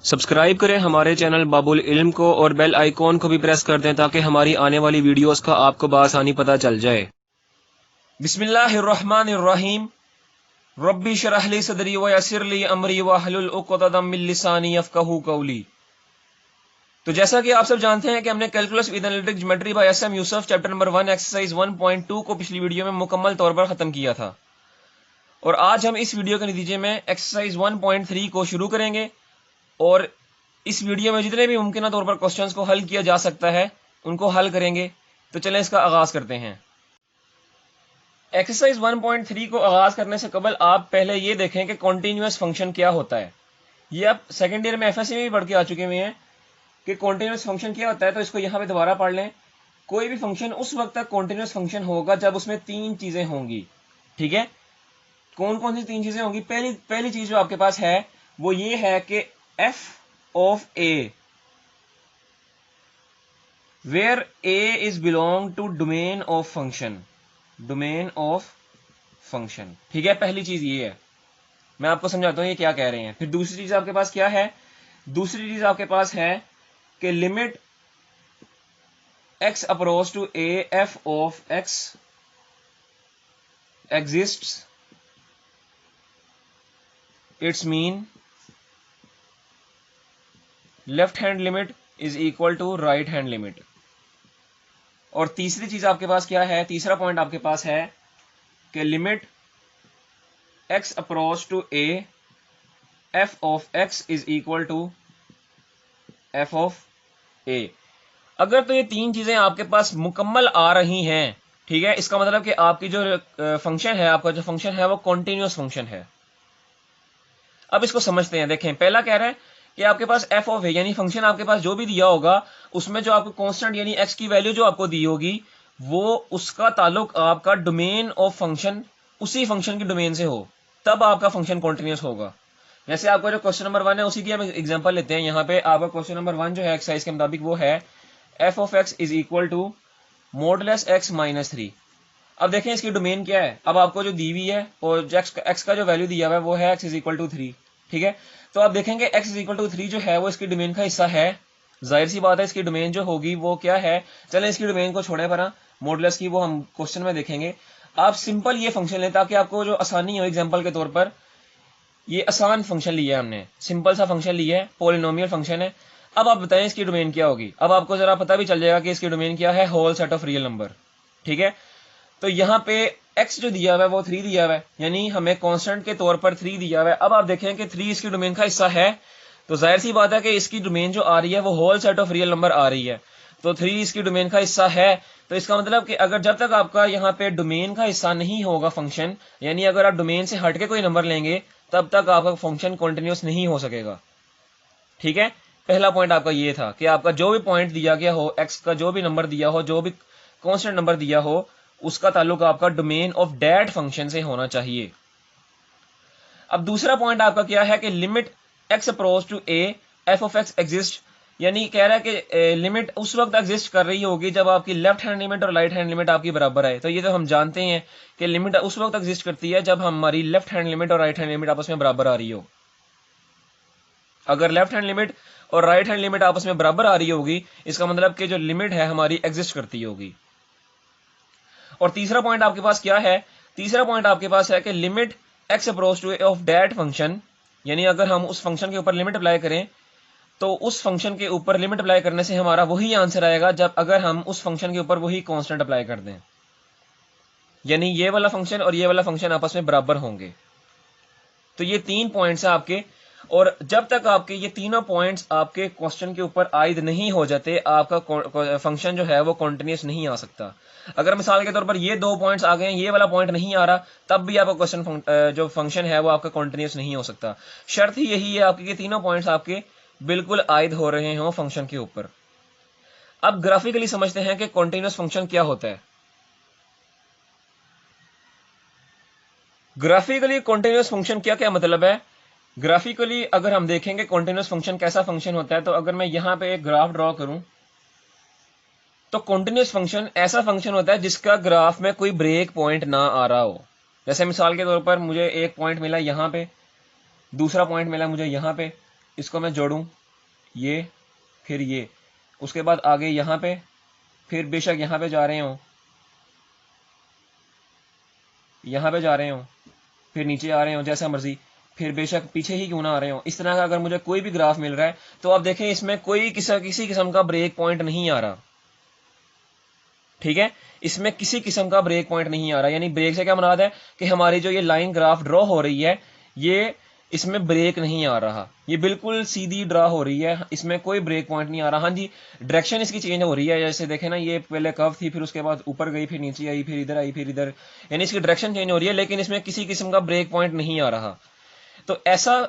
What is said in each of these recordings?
Subscribe करें हमारे channel बाबुल इल्म को और बेल आइकॉन को भी प्रेस कर दें ताकि हमारी आने वाली वीडियोस का आपको बआसानी पता चल जाए। बिस्मिल्लाहिर्रहमानिर्रहीम। रब्बी शरह ली सदरी व यस्सिर ली अमरी वहलुल उक़दतम मिन लिसानी यफ़क़हू क़ौली। तो जैसा कि आप सब जानते हैं कि हमने calculus with analytic geometry by S M. Yusuf chapter number 1 exercise 1.2 को पिछली वीडियो में मुकम्मल तौर पर खत्म किया था और आज हम इस वीडियो के नतीजे में एक्सरसाइज 1.3 को शुरू करेंगे और इस वीडियो में जितने भी मुमकिन तौर पर क्वेश्चंस को हल किया जा सकता है उनको हल करेंगे। तो चलें इसका आगाज करते हैं। एक्सरसाइज 1.3 को आगाज करने से कबल आप पहले ये देखें कि कॉन्टिन्यूअस फंक्शन क्या होता है। ये आप सेकेंड ईयर में एफएससी में भी पढ़ के आ चुके हुए हैं कि कॉन्टिन्यूअस फंक्शन क्या होता है। तो इसको यहाँ पे दोबारा पढ़ लें। कोई भी फंक्शन उस वक्त तक कॉन्टिन्यूअस फंक्शन होगा जब उसमें तीन चीजें होंगी। ठीक है, कौन कौन सी तीन चीजें होंगी? पहली चीज जो आपके पास है वो ये है कि f of a where a is belong to domain of function। ठीक है, पहली चीज ये है। मैं आपको समझाता हूं ये क्या कह रहे हैं। फिर दूसरी चीज आपके पास क्या है? दूसरी चीज आपके पास है कि limit x approach to a f of x exists, its mean left hand limit is equal to right hand limit. और तीसरी चीज आपके पास क्या है? तीसरा पॉइंट आपके पास है कि limit x approach to a f of x is equal to f of a। अगर तो ये तीन चीजें आपके पास मुकम्मल आ रही हैं, ठीक है, इसका मतलब कि आपकी जो फंक्शन है, आपका जो फंक्शन है वो कॉन्टिन्यूअस फंक्शन है। अब इसको समझते हैं। देखें, पहला कह रहा है कि आपके पास f ऑफ a यानी फंक्शन आपके पास जो भी दिया होगा उसमें जो आपको कांस्टेंट यानी x की वैल्यू जो आपको दी होगी वो उसका ताल्लुक आपका डोमेन ऑफ फंक्शन उसी फंक्शन के डोमेन से हो, तब आपका फंक्शन कॉन्टिन्यूअस होगा। जैसे आपका जो क्वेश्चन नंबर 1 है उसी की हम एग्जांपल लेते हैं। यहाँ पे आपका क्वेश्चन नंबर 1 जो है एक्सरसाइज के मुताबिक वो है f of x is equal to modulus x minus 3। अब देखें इसकी डोमेन क्या है। अब आपको जो दी हुई है और x का जो वैल्यू दिया हुआ है वो है x इज इक्वल टू 3। ठीक है, तो आप देखेंगे x इज इक्वल टू 3 जो है वो इसकी डोमेन का हिस्सा है। जाहिर सी बात है इसकी डोमेन जो होगी वो क्या है। चलें इसकी डोमेन को छोड़े पर मॉडुलस की वो हम क्वेश्चन में देखेंगे। आप सिंपल ये फंक्शन लें ताकि आपको जो आसानी हो। एग्जांपल के तौर पर ये आसान फंक्शन लिया है हमने, सिंपल सा फंक्शन लिया है, पॉलिनोमियल फंक्शन है। अब आप बताएं इसकी डोमेन क्या होगी। अब आपको जरा पता भी चल जाएगा कि इसकी डोमेन क्या है, whole set of real number. ठीक है, तो यहाँ पे x जो दिया हुआ है वो 3 दिया हुआ है, यानी हमें कांस्टेंट के तौर पर 3 दिया हुआ है। अब आप देखें कि 3 इसकी डोमेन का हिस्सा है, तो जाहिर सी बात है कि इसकी डोमेन जो आ रही है वो whole set of real number आ रही है। तो 3 इसकी डोमेन का हिस्सा है, तो इसका मतलब कि अगर जब तक आपका यहाँ पे डोमेन का हिस्सा नहीं होगा फंक्शन, यानी अगर आप डोमेन से हट के कोई नंबर लेंगे तब तक आपका फंक्शन कॉन्टिन्यूअस नहीं हो सकेगा। ठीक है, पहला पॉइंट आपका ये था कि आपका जो भी पॉइंट दिया गया हो, एक्स का जो भी नंबर दिया हो, जो भी कॉन्स्टेंट नंबर दिया हो, उसका ताल्लुक आपका डोमेन ऑफ दैट फंक्शन से होना चाहिए। अब दूसरा पॉइंट आपका क्या है कि limit x approach to a f of x exist, यानी कह रहा है कि लिमिट उस वक्त एग्जिस्ट कर रही होगी जब आपकी लेफ्ट हैंड लिमिट और राइट हैंड लिमिट आपकी बराबर है। तो ये तो हम जानते हैं कि लिमिट उस वक्त एग्जिस्ट करती है जब हमारी लेफ्ट हैंड लिमिट और राइट हैंड लिमिट आपस में बराबर आ रही हो। अगर लेफ्ट हैंड लिमिट और राइट हैंड लिमिट आपस में बराबर आ रही होगी इसका मतलब कि जो लिमिट है हमारी एग्जिस्ट करती होगी। और तीसरा पॉइंट आपके पास क्या है? तीसरा पॉइंट आपके पास है कि limit x approach two of that function, यानी अगर हम उस फंक्शन के ऊपर लिमिट अप्लाई करें तो उस फंक्शन के ऊपर लिमिट अप्लाई करने से हमारा वही आंसर आएगा जब अगर हम उस फंक्शन के ऊपर वही कांस्टेंट अप्लाई कर दें, यानी ये वाला फंक्शन और ये वाला फंक्शन आपस में बराबर होंगे। तो ये 3 पॉइंट्स हैं आपके, और जब तक आपके ये तीनों पॉइंट्स आपके क्वेश्चन के ऊपर आयद नहीं हो जाते आपका फंक्शन जो है वो कॉन्टिन्यूअस नहीं आ सकता। अगर मिसाल के तौर पर ये 2 पॉइंट्स आ गए, ये वाला पॉइंट नहीं आ रहा, तब भी आपका क्वेश्चन जो फंक्शन है वो आपका कॉन्टिन्यूअस नहीं हो सकता। शर्त ही यही है आपकी कि तीनों पॉइंट्स आपके बिल्कुल आयद हो रहे हों फंक्शन के ऊपर। अब ग्राफिकली समझते हैं कि कॉन्टिन्यूअस फंक्शन क्या होता है। ग्राफिकली कॉन्टिन्यूअस फंक्शन क्या क्या मतलब है? ग्राफिकली अगर हम देखेंगे कॉन्टिन्यूअस फंक्शन कैसा फंक्शन होता है, तो अगर मैं यहां पे एक ग्राफ ड्रॉ करूं तो कॉन्टिन्यूअस फंक्शन ऐसा फंक्शन होता है जिसका ग्राफ में कोई ब्रेक पॉइंट ना आ रहा हो। जैसे मिसाल के तौर पर मुझे एक पॉइंट मिला यहां पे, दूसरा पॉइंट मिला मुझे यहां पे, इसको मैं जोड़ूं, ये फिर ये, उसके बाद आगे यहाँ पे, फिर बेशक यहाँ पे जा रहे हो, यहाँ पे जा रहे हो, फिर नीचे आ रहे हो जैसा मर्जी, फिर बेशक पीछे ही क्यों ना आ रहे हो। इस तरह का अगर मुझे कोई भी ग्राफ मिल रहा है तो आप देखें इसमें कोई किसी किस्म का ब्रेक पॉइंट नहीं आ रहा। ठीक है, इसमें किसी किस्म का ब्रेक पॉइंट नहीं आ रहा। यानी ब्रेक से क्या मुराद है कि हमारी जो ये लाइन ग्राफ ड्रॉ हो रही है, ये इसमें ब्रेक नहीं आ रहा, ये बिल्कुल सीधी ड्रा हो रही है, इसमें कोई ब्रेक पॉइंट नहीं आ रहा। हाँ जी, डायरेक्शन इसकी चेंज हो रही है, जैसे देखें ना, ये पहले कर्व थी, फिर उसके बाद ऊपर गई, फिर नीचे आई, फिर इधर आई, फिर इधर, यानी इसकी डायरेक्शन चेंज हो रही है, लेकिन इसमें किसी किस्म का ब्रेक पॉइंट नहीं आ रहा। तो ऐसा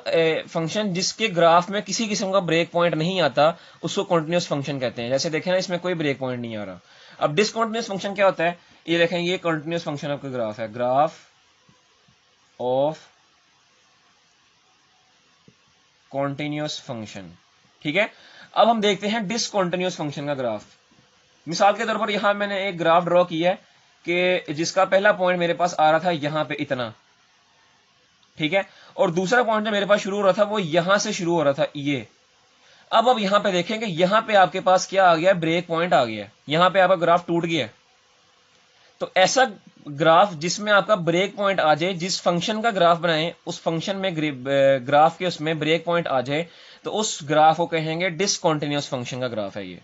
फंक्शन जिसके ग्राफ में किसी किस्म का ब्रेक पॉइंट नहीं आता, उसको कॉन्टिन्यूस फंक्शन कहते हैं। जैसे देखें ना, इसमें कोई ब्रेक पॉइंट नहीं आ रहा। अब डिसकॉन्टिन्यूस फंक्शन क्या होता है, ये देखें, ये कॉन्टिन्यूस फंक्शन आपका ग्राफ है, ग्राफ ऑफ कॉन्टिन्यूस फंक्शन। ठीक है, अब हम देखते हैं डिसकॉन्टिन्यूस फंक्शन का ग्राफ। मिसाल के तौर पर यहां मैंने एक ग्राफ ड्रॉ किया है कि जिसका पहला पॉइंट मेरे पास आ रहा था यहां पे इतना, ठीक है, और दूसरा पॉइंट जो मेरे पास शुरू हो रहा था वो यहां से शुरू हो रहा था ये। अब यहां पे देखेंगे, यहां पे आपके पास क्या आ गया, ब्रेक पॉइंट आ गया, यहां पे आपका ग्राफ टूट गया। तो ऐसा ग्राफ जिसमें आपका ब्रेक पॉइंट आ जाए, जिस फंक्शन का ग्राफ बनाए उस फंक्शन में ग्राफ के उसमें ब्रेक पॉइंट आ जाए, तो उस ग्राफ को कहेंगे डिसकॉन्टिन्यूस फंक्शन का ग्राफ है ये।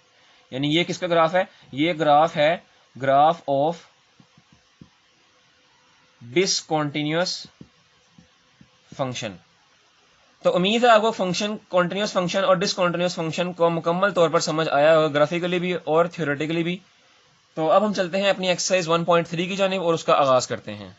यानी ये किसका ग्राफ है, ये ग्राफ है ग्राफ ऑफ डिसकॉन्टिन्यूस फंक्शन। तो उम्मीद है आपको फंक्शन, कॉन्टिन्यूस फंक्शन और डिसकॉन्टिन्यूस फंक्शन को मुकम्मल तौर पर समझ आया होगा, ग्राफिकली भी और थ्योरेटिकली भी। तो अब हम चलते हैं अपनी एक्सरसाइज 1.3 की जानिब और उसका आगाज करते हैं।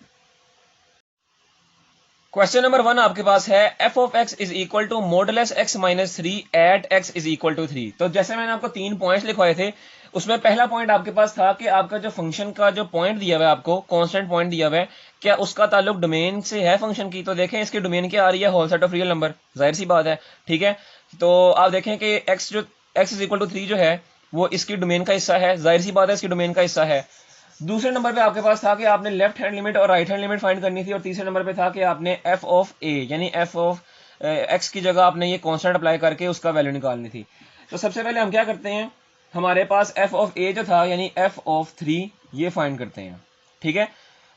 क्वेश्चन नंबर 1 आपके पास है, f of x is equal to modulus x minus 3 at x is equal to 3। तो जैसे मैंने आपको 3 पॉइंट्स लिखवाए थे, उसमें पहला पॉइंट आपके पास था कि आपका जो फंक्शन का जो पॉइंट दिया हुआ है, आपको कांस्टेंट पॉइंट दिया हुआ है, क्या उसका ताल्लुक डोमेन से है फंक्शन की। तो देखें इसकी डोमेन क्या आ रही है, whole set of real number, जाहिर सी बात है। ठीक है, तो आप देखें कि एक्स इज इक्वल टू 3 जो है वो इसकी डोमेन का हिस्सा है, जाहिर सी बात है इसकी डोमेन का हिस्सा है। दूसरे नंबर पे आपके पास था कि आपने लेफ्ट हैंड लिमिट और राइट हैंड लिमिट फाइंड करनी थी, और तीसरे नंबर पे था कि आपने एफ ऑफ ए यानी एफ ऑफ एक्स की जगह आपने ये कांस्टेंट अप्लाई करके उसका वैल्यू निकालनी थी। तो सबसे पहले हम क्या करते हैं, हमारे पास एफ ऑफ ए जो था यानी एफ ऑफ 3 ये फाइंड करते हैं। ठीक है,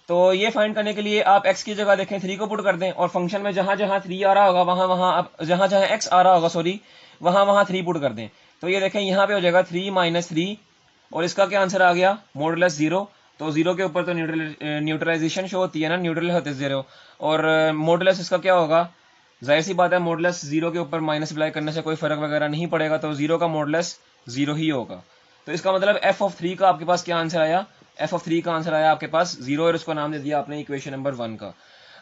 तो ये फाइंड करने के लिए आप x की जगह देखें 3 को पुट कर दें, और फंक्शन में जहां जहां 3 आ रहा होगा वहां वहां जहां जहां x आ रहा होगा, सॉरी, वहां वहां 3 पुट कर दें। तो ये देखें यहाँ पे हो जाएगा 3 माइनस 3, और इसका क्या आंसर आ गया, मॉडुलस 0। तो 0 के ऊपर तो न्यूट्रलाइजेशन शो होती है ना, न्यूट्रल होते 0, और मॉडुलस इसका क्या होगा, जाहिर सी बात है मॉडुलस 0 के ऊपर माइनस अप्लाई करने से कोई फर्क वगैरह नहीं पड़ेगा, तो 0 का मॉडुलस 0 ही होगा। तो इसका मतलब एफ ऑफ 3 का आपके पास क्या आंसर आया, एफ ऑफ 3 का आंसर आया आपके पास 0, और उसको नाम दे दिया आपने इक्वेशन नंबर 1 का।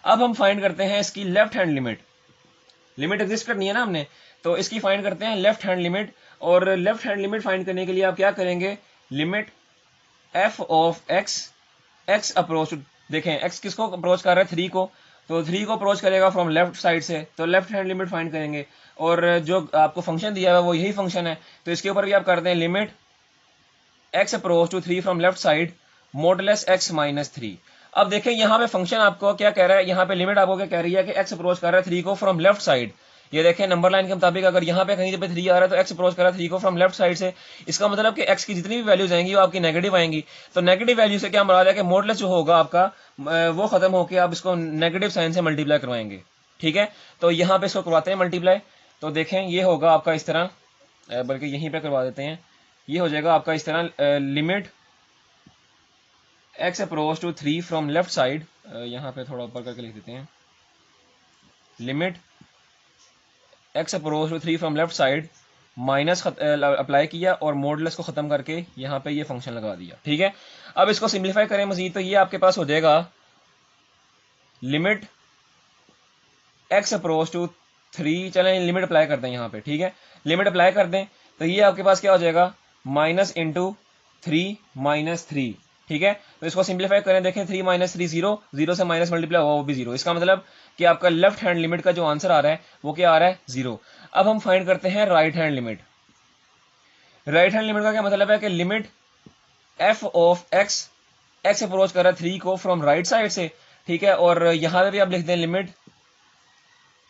अब हम फाइंड करते हैं इसकी left hand limit, limit exist करनी है ना हमने, तो इसकी फाइंड करते हैं लेफ्ट हैंड लिमिट। और लेफ्ट हैंड लिमिट फाइंड करने के लिए आप क्या करेंगे, limit F of x, x approach, देखें एक्स किसको अप्रोच कर रहा है, 3 को, तो 3 को अप्रोच करेगा फ्रॉम लेफ्ट साइड से, तो लेफ्ट हैंड लिमिट फाइंड करेंगे। और जो आपको फंक्शन दिया हुआ है वो यही फंक्शन है, तो इसके ऊपर भी आप करते हैं limit x approach to 3 from left side modulus x minus 3। अब देखें यहाँ पे फंक्शन आपको क्या कह रहा है, यहाँ पे लिमिट आपको क्या कह रही है कि एक्स अप्रोच कर रहा है 3 को फ्रॉम लेफ्ट साइड। ये देखें नंबर लाइन के मुताबिक अगर यहाँ पे कहीं पे 3 आ रहा है तो एक्स अप्रोच कर रहा है 3 को फ्रॉम लेफ्ट साइड से। इसका मतलब कि एक्स की जितनी भी वैल्यूज आएंगी वो आपकी नेगेटिव आएंगी। तो नेगेटिव वैल्यू से क्या मुराद है कि मॉडुलस जो होगा आपका वो खत्म होकर आप इसको नेगेटिव साइन से मल्टीप्लाई करवाएंगे। ठीक है, तो यहाँ पे इसको करवाते हैं मल्टीप्लाई। तो देखें ये होगा आपका इस तरह, बल्कि यहीं पे करवा देते हैं, ये हो जाएगा आपका इस तरह, limit x approach to 3 from left side, यहाँ पे थोड़ा ऊपर करके लिख देते हैं, limit x approach to 3 from left side minus apply किया और मॉडुलस को खत्म करके यहाँ पे ये फंक्शन लगा दिया। ठीक है, अब इसको सिंप्लीफाई करें मजीद, तो ये आपके पास हो जाएगा लिमिट एक्स अप्रोच टू 3, चलें लिमिट अप्लाई करते हैं यहाँ पे। ठीक है, लिमिट अप्लाई कर दें तो ये आपके पास क्या हो जाएगा, माइनस इंटू 3 माइनस 3। ठीक है, तो इसको सिंप्लीफाई करें, देखें 3 माइनस 3 0, 0 से माइनस मल्टीप्लाई हुआ वो भी 0। इसका मतलब कि आपका लेफ्ट हैंड लिमिट का जो आंसर आ रहा है वो क्या आ रहा है, 0। अब हम फाइंड करते हैं right hand limit. Right hand limit का क्या मतलब है कि limit F of x, x approach कर रहा है 3 को फ्रॉम राइट साइड से। ठीक है, और यहां पे भी आप लिख दें limit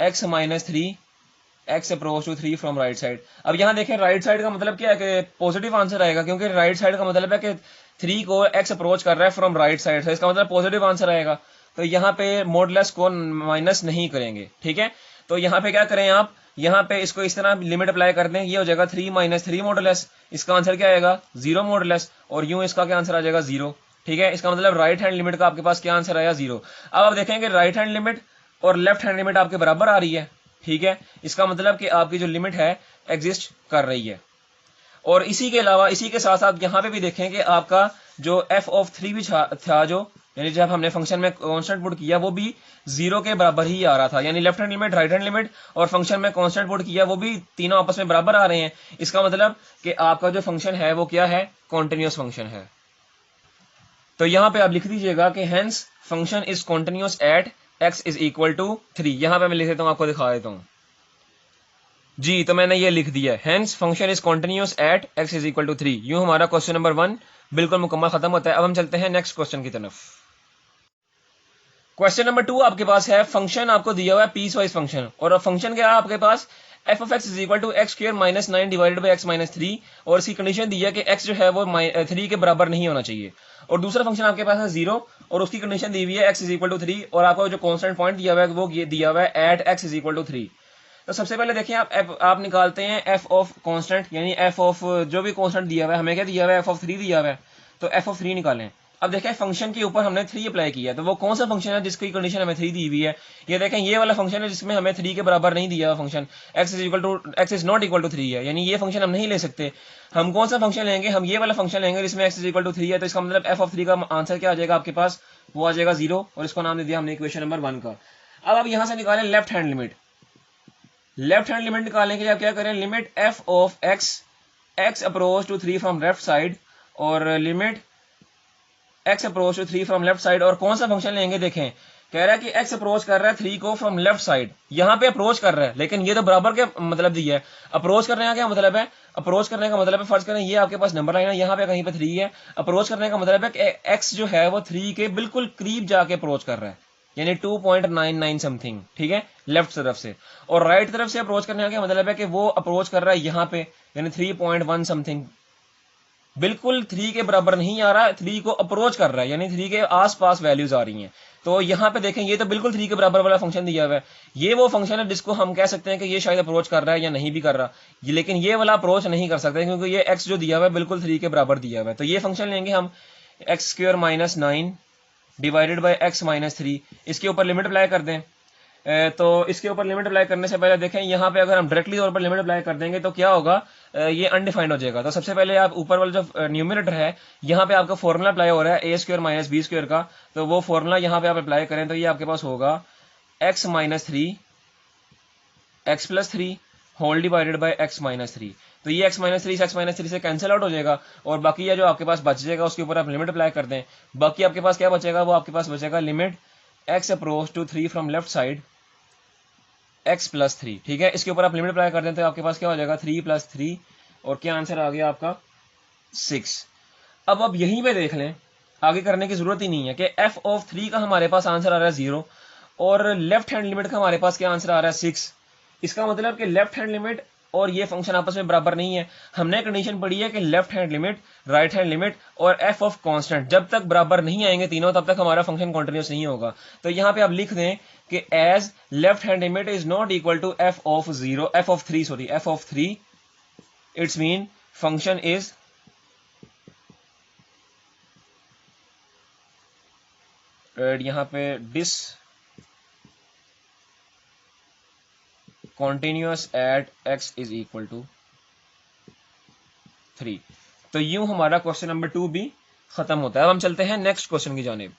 x minus 3 x approach to 3 from right side. अब यहाँ देखें राइट साइड का मतलब क्या है कि पॉजिटिव आंसर आएगा, क्योंकि राइट साइड का मतलब है कि 3 को एक्स अप्रोच कर रहा है फ्रॉम राइट साइड से, इसका मतलब पॉजिटिव आंसर आएगा। तो यहाँ पे मॉडुलस को माइनस नहीं करेंगे, ठीक है। तो यहाँ पे क्या करें आप, यहाँ पे इसको इस तरह लिमिट अप्लाई कर दें, ये हो जाएगा 3 माइनस 3 मॉडुलस, इसका आंसर क्या आएगा 0 मॉडुलस, और यूं इसका क्या आंसर आ जाएगा 0, ठीक है। इसका मतलब राइट हैंड लिमिट का आपके पास क्या आंसर आया 0। अब आप देखेंगे राइट हैंड लिमिट और लेफ्ट हैंड लिमिट आपके बराबर आ रही है, ठीक है। इसका मतलब कि आपकी जो लिमिट है एग्जिस्ट कर रही है। और इसी के अलावा इसी के साथ साथ यहाँ पे भी देखें कि आपका जो f ऑफ 3 भी था जो, यानी जब हमने फंक्शन में कांस्टेंट पुट किया वो भी 0 के बराबर ही आ रहा था, यानी left hand limit, right hand limit और फंक्शन में कांस्टेंट पुट किया वो भी तीनों आपस में बराबर आ रहे हैं। इसका मतलब कि आपका जो फंक्शन है वो क्या है, कॉन्टिन्यूस फंक्शन है। तो यहाँ पे आप लिख दीजिएगा कि hence function is continuous at x is equal to 3। यहाँ पे मैं लिख देता हूँ, आपको दिखा देता हूँ जी। तो मैंने ये लिख दिया, hence function is continuous at x is equal to 3। यूं हमारा क्वेश्चन नंबर 1 बिल्कुल मुकम्मल खत्म होता है। अब हम चलते हैं नेक्स्ट क्वेश्चन की तरफ। क्वेश्चन नंबर 2 आपके पास है, फंक्शन आपको दिया हुआ है पीस वाइज फंक्शन, और फंक्शन क्या है आपके पास f of x is equal to x square minus 9 divided by x minus 3, और इसकी कंडीशन दी है कि x जो है वो 3 के बराबर नहीं होना चाहिए। और दूसरा फंक्शन आपके पास है 0, और उसकी कंडीशन दी हुई है x इज इक्वल टू 3, और आपको जो कांस्टेंट पॉइंट दिया हुआ है वो दिया हुआ है at x is equal to 3। तो सबसे पहले देखिए आप निकालते हैं f ऑफ कांस्टेंट, यानी f ऑफ जो भी कांस्टेंट दिया हुआ है, हमें क्या दिया हुआ है f ऑफ 3 दिया हुआ है, तो f ऑफ 3 निकालें। अब देखें फंक्शन के ऊपर हमने 3 अप्लाई किया है, तो वो कौन सा फंक्शन है जिसकी कंडीशन हमें 3 दी हुई है। ये देखें ये वाला फंक्शन है जिसमें हमें 3 के बराबर नहीं दिया हुआ function, x is not equal to 3 है, यानी ये फंक्शन हम नहीं ले सकते। हम कौन सा फंक्शन लेंगे, हम ये वाला फंक्शन लेंगे जिसमें x इज इक्वल टू 3 है। तो इसका मतलब f ऑफ 3 का आंसर क्या आ जाएगा आपके पास, वो आ जाएगा 0, और इसको नाम दे दिया हमने इक्वेशन नंबर 1 का। अब आप यहां से निकालें left hand limit. Left hand limit निकालने के लिए आप क्या करें, limit f of x approach to 3 from left side, और limit x approach to 3 from left side. और कौन सा फंक्शन लेंगे, देखें कह रहा है कि x अप्रोच कर रहा है 3 को फ्रॉम लेफ्ट साइड, यहाँ पे अप्रोच कर रहा है, लेकिन ये तो बराबर के मतलब दिया है। अप्रोच करने का क्या मतलब है, अप्रोच करने का मतलब है, फर्ज करें ये आपके पास नंबर लाइन है, यहाँ पे कहीं पे 3 है। अप्रोच करने का मतलब है कि x जो है वो 3 के बिल्कुल करीब जाके अप्रोच कर रहा है, यानी 2.99 समथिंग, ठीक है, लेफ्ट तरफ से। और राइट तरफ से अप्रोच करने का क्या मतलब है कि वो अप्रोच कर रहा है यहाँ पे, यानी 3.1 समथिंग, बिल्कुल 3 के बराबर नहीं आ रहा, 3 को अप्रोच कर रहा है, यानी 3 के आसपास वैल्यूज आ रही हैं। तो यहाँ पे देखें ये तो बिल्कुल 3 के बराबर वाला फंक्शन दिया हुआ है। ये वो फंक्शन है जिसको हम कह सकते हैं कि ये शायद अप्रोच कर रहा है या नहीं भी कर रहा, लेकिन ये वाला अप्रोच नहीं कर सकते क्योंकि ये x जो दिया हुआ है बिल्कुल 3 के बराबर दिया हुआ है। तो ये फंक्शन लेंगे हम x square minus 9 divided by x minus 3, इसके ऊपर लिमिट अप्लाई कर दें। तो इसके ऊपर लिमिट अप्लाई करने से पहले देखें यहाँ पे अगर हम डायरेक्टली तौर पर लिमिट अप्लाई कर देंगे तो क्या होगा, ये अनडिफाइंड हो जाएगा। तो सबसे पहले आप ऊपर वाला जो न्यूमरेटर है यहाँ पे आपका फॉर्मूला अप्लाई हो रहा है ए स्क्वायर माइनस बी स्क्वायर का, तो वो फॉर्मूला यहाँ पे आप अप्लाई करें तो ये आपके पास होगा x minus 3 x plus 3 whole divided by x minus 3। तो ये x माइनस 3 x माइनस 3 से कैंसिल आउट हो जाएगा, और बाकी ये जो आपके पास बच जाएगा उसके ऊपर आप लिमिट अप्लाई कर दें। बाकी आपके पास क्या बचेगा, वो आपके पास बचेगा limit x approach to 3 from left side x plus 3, ठीक है। इसके ऊपर आप लिमिट अप्लाई कर दें तो आपके पास क्या हो जाएगा 3 प्लस 3, और क्या आंसर आ गया आपका 6। अब आप यहीं पे देख लें, आगे करने की जरूरत ही नहीं है कि f ऑफ 3 का हमारे पास आंसर आ रहा है 0, और लेफ्ट हैंड लिमिट का हमारे पास क्या आंसर आ रहा है 6। इसका मतलब कि लेफ्ट हैंड लिमिट और ये फंक्शन आपस में बराबर नहीं है। हमने कंडीशन पढ़ी है कि left hand limit, right hand limit और f ऑफ कांस्टेंट जब तक बराबर नहीं आएंगे तीनों, तब तक हमारा फंक्शन कॉन्टिन्यूस नहीं होगा। तो यहाँ पे आप लिख दें कि as left hand limit is not equal to f of 3, it's mean function is यहाँ पे discontinuous at x is equal to 3। तो यूं हमारा क्वेश्चन नंबर 2 भी खत्म होता है। अब हम चलते हैं नेक्स्ट क्वेश्चन की जानिब।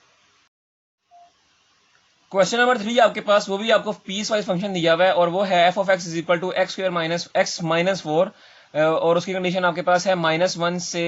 क्वेश्चन नंबर 3 आपके पास वो भी आपको पीस वाइज फंक्शन दिया हुआ है, और वो है f of x is equal to x square minus x minus 4, और उसकी कंडीशन आपके पास है -1 से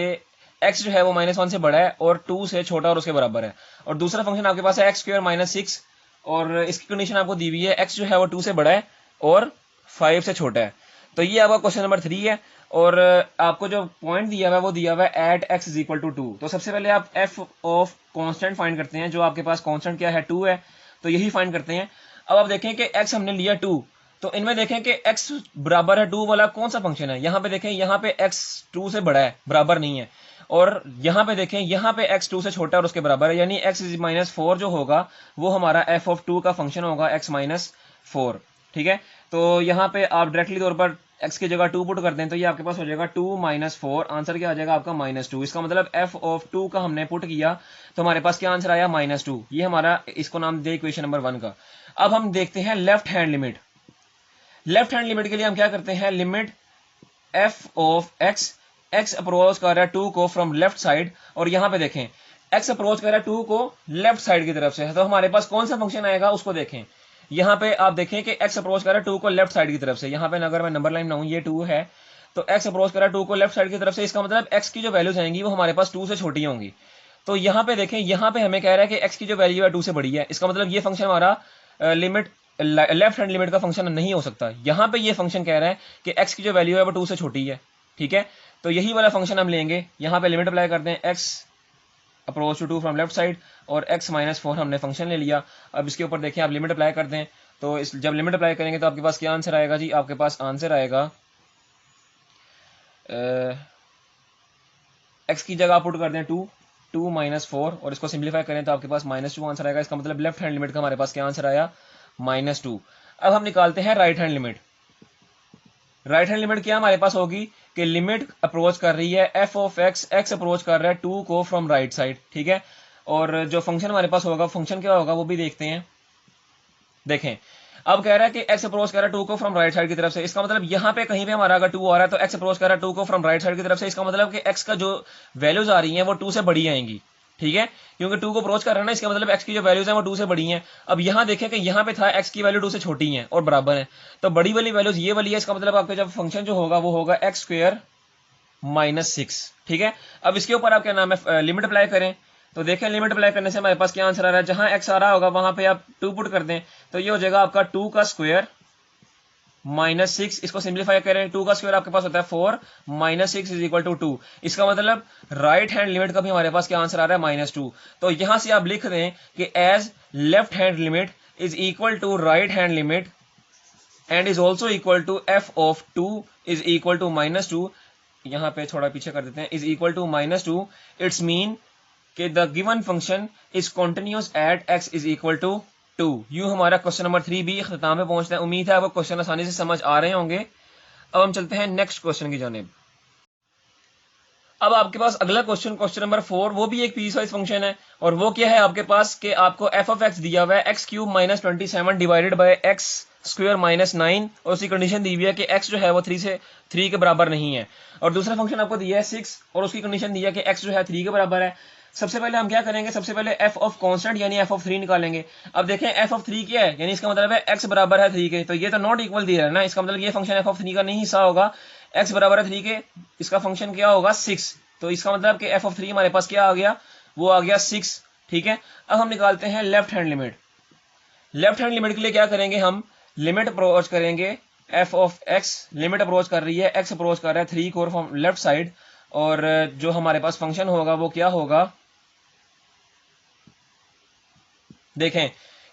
x जो है वो -1 से बड़ा है और 2 से छोटा और उसके बराबर है। और दूसरा फंक्शन आपके पास है एक्स स्क्वायर माइनस 6, और इसकी कंडीशन आपको दी हुई है x जो है वो 2 से बड़ा है और 5 से छोटा है। तो ये आपका क्वेश्चन नंबर 3 है, और आपको जो पॉइंट दिया हुआ है वो दिया हुआ है at x is equal to 2। तो सबसे पहले आप f ऑफ कांस्टेंट फाइंड करते हैं, जो आपके पास कांस्टेंट क्या है 2 है, तो यही फाइंड करते हैं। अब आप देखें कि x हमने लिया 2, तो इनमें देखें कि x बराबर है 2 वाला कौन सा फंक्शन है, यहाँ पे देखें, यहाँ पे x 2 से बड़ा है, बराबर नहीं है, और यहाँ पे देखें, यहाँ पे x 2 से छोटा है और उसके बराबर है, यानी x -4 जो होगा वो हमारा f(2) का फंक्शन होगा, x -4। ठीक है, तो यहाँ पे आप डायरेक्टली तौर पर x की जगह 2 पुट कर दें तो ये आपके पास हो जाएगा 2 - 4, आंसर क्या आ जाएगा आपका -2। इसका मतलब f(2) का हमने पुट किया तो हमारे पास क्या आंसर आया, -2। ये हमारा, इसको नाम दे इक्वेशन नंबर 1 का। अब हम देखते हैं left hand limit. Left hand limit के लिए हम क्या करते हैं, लिमिट f(x), x अप्रोच कर रहा है 2 को फ्रॉम लेफ्ट साइड, और यहां पे देखें x अप्रोच कर रहा है 2 को लेफ्ट साइड की तरफ से, तो हमारे पास कौन सा फंक्शन आएगा उसको देखें। यहां पे आप देखें कि x अप्रोच कर रहा है 2 को लेफ्ट साइड की तरफ से, यहां पे अगर मैं नंबर लाइन बनाऊं, ये 2 है, तो x अप्रोच कर रहा है 2 को लेफ्ट साइड की तरफ से, इसका मतलब x की जो वैल्यूज आएंगी वो हमारे पास 2 से छोटी होंगी। तो यहां पे देखें, यहां पे हमें कह रहा है कि x की जो वैल्यू है 2 से बड़ी है, इसका मतलब ये फंक्शन हमारा लिमिट लेफ्ट हैंड लिमिट का फंक्शन नहीं हो सकता। यहां पे ये फंक्शन कह रहा है कि x की जो वैल्यू है वो 2 से छोटी है। ठीक है, तो यही वाला फंक्शन हम लेंगे, यहां पे लिमिट अप्लाई करते हैं, x approach to 2 from left side, और x -4 हमने फंक्शन ले लिया। अब इसके ऊपर देखें, आप लिमिट अप्लाई कर दें, तो जब लिमिट अप्लाई करेंगे तो आपके पास क्या आंसर आएगा जी, आपके पास आंसर आएगा x की जगह पुट कर दें 2 -4, और इसको सिंप्लीफाई करें तो आपके पास -2 आंसर आएगा। इसका मतलब लेफ्ट हैंड लिमिट का हमारे पास क्या आंसर आया, -2। अब हम निकालते हैं right hand limit. Right hand limit क्या हमारे पास होगी कि लिमिट अप्रोच कर रही है f(x), x अप्रोच कर रहा है 2 को फ्रॉम राइट साइड। ठीक है, और जो फंक्शन हमारे पास होगा, फंक्शन क्या होगा वो भी देखते हैं। देखें, अब कह रहा है कि x अप्रोच कर रहा है 2 को फ्रॉम राइट साइड की तरफ से, इसका मतलब यहाँ पे कहीं पे हमारा अगर 2 आ रहा है तो x अप्रोच कर रहा है 2 को फ्रॉम राइट साइड की तरफ से, इसका मतलब कि x का जो वैल्यूज आ रही हैं वो 2 से बड़ी आएंगी। ठीक है, क्योंकि 2 को अप्रोच कर रहा है ना, इसका मतलब x की जो वैल्यूज हैं वो 2 से बड़ी हैं। अब यहाँ देखें कि यहाँ पे था x की वैल्यू 2 से छोटी है और बराबर है, तो बड़ी वाली वैल्यूज ये वाली है, इसका मतलब आपका जब फंक्शन जो होगा वो होगा x² -6। ठीक है, अब इसके ऊपर आप क्या नाम है, लिमिट अप्लाई करें, तो देखें लिमिट अप्लाई करने से हमारे पास क्या आंसर आ रहा है, जहां x आ रहा होगा वहां पे आप 2 पुट कर दें तो ये हो जाएगा आपका 2 का स्क्वायर -6। इसको सिंप्लीफाई करें, 2 का स्क्वायर आपके पास होता है 4, -6 = 2। इसका मतलब राइट हैंड लिमिट का भी हमारे पास क्या आंसर आ रहा है, -2। तो यहां से आप लिख दें कि as left hand limit is equal to right hand limit and is also equal to f(2) is equal to -2। यहां पे थोड़ा पीछे कर देते हैं, is equal to -2। It's mean कि the given function is continuous at x is equal to 2। यूं हमारा क्वेश्चन नंबर 3 भी अख्ताम में पहुंचता है। उम्मीद है आपको क्वेश्चन आसानी से समझ आ रहे होंगे। अब हम चलते हैं नेक्स्ट क्वेश्चन की जानिब। अब आपके पास अगला क्वेश्चन, क्वेश्चन नंबर 4, वो भी एक पीस वाइज फंक्शन है, और वो क्या है आपके पास कि आपको f(x) दिया हुआ है x³ -27 डिवाइडेड बाय x² -9, और उसकी कंडीशन दी हुई है कि x जो है वो 3 के बराबर नहीं है, और दूसरा फंक्शन आपको दिया है 6, और उसकी कंडीशन दी है कि x जो है 3 के बराबर है। सबसे पहले हम क्या करेंगे, सबसे पहले f ऑफ कांस्टेंट यानी f ऑफ 3 निकालेंगे। अब देखें f ऑफ 3 क्या है, यानी इसका मतलब है x बराबर है 3 के, तो ये तो नॉट इक्वल दिया है ना, इसका मतलब ये फंक्शन f ऑफ 3 का नहीं हिस्सा होगा। x बराबर है 3 के, इसका फंक्शन क्या होगा 6, तो इसका मतलब कि f ऑफ 3 हमारे पास क्या आ गया, वो आ गया 6। ठीक है, अब हम निकालते हैं left hand limit. Left hand limit के लिए क्या करेंगे, हम लिमिट अप्रोच करेंगे f of x, limit approach कर रही है, x अप्रोच कर रहा है 3 को फ्रॉम लेफ्ट साइड, और जो हमारे पास फंक्शन होगा वो क्या होगा, देखें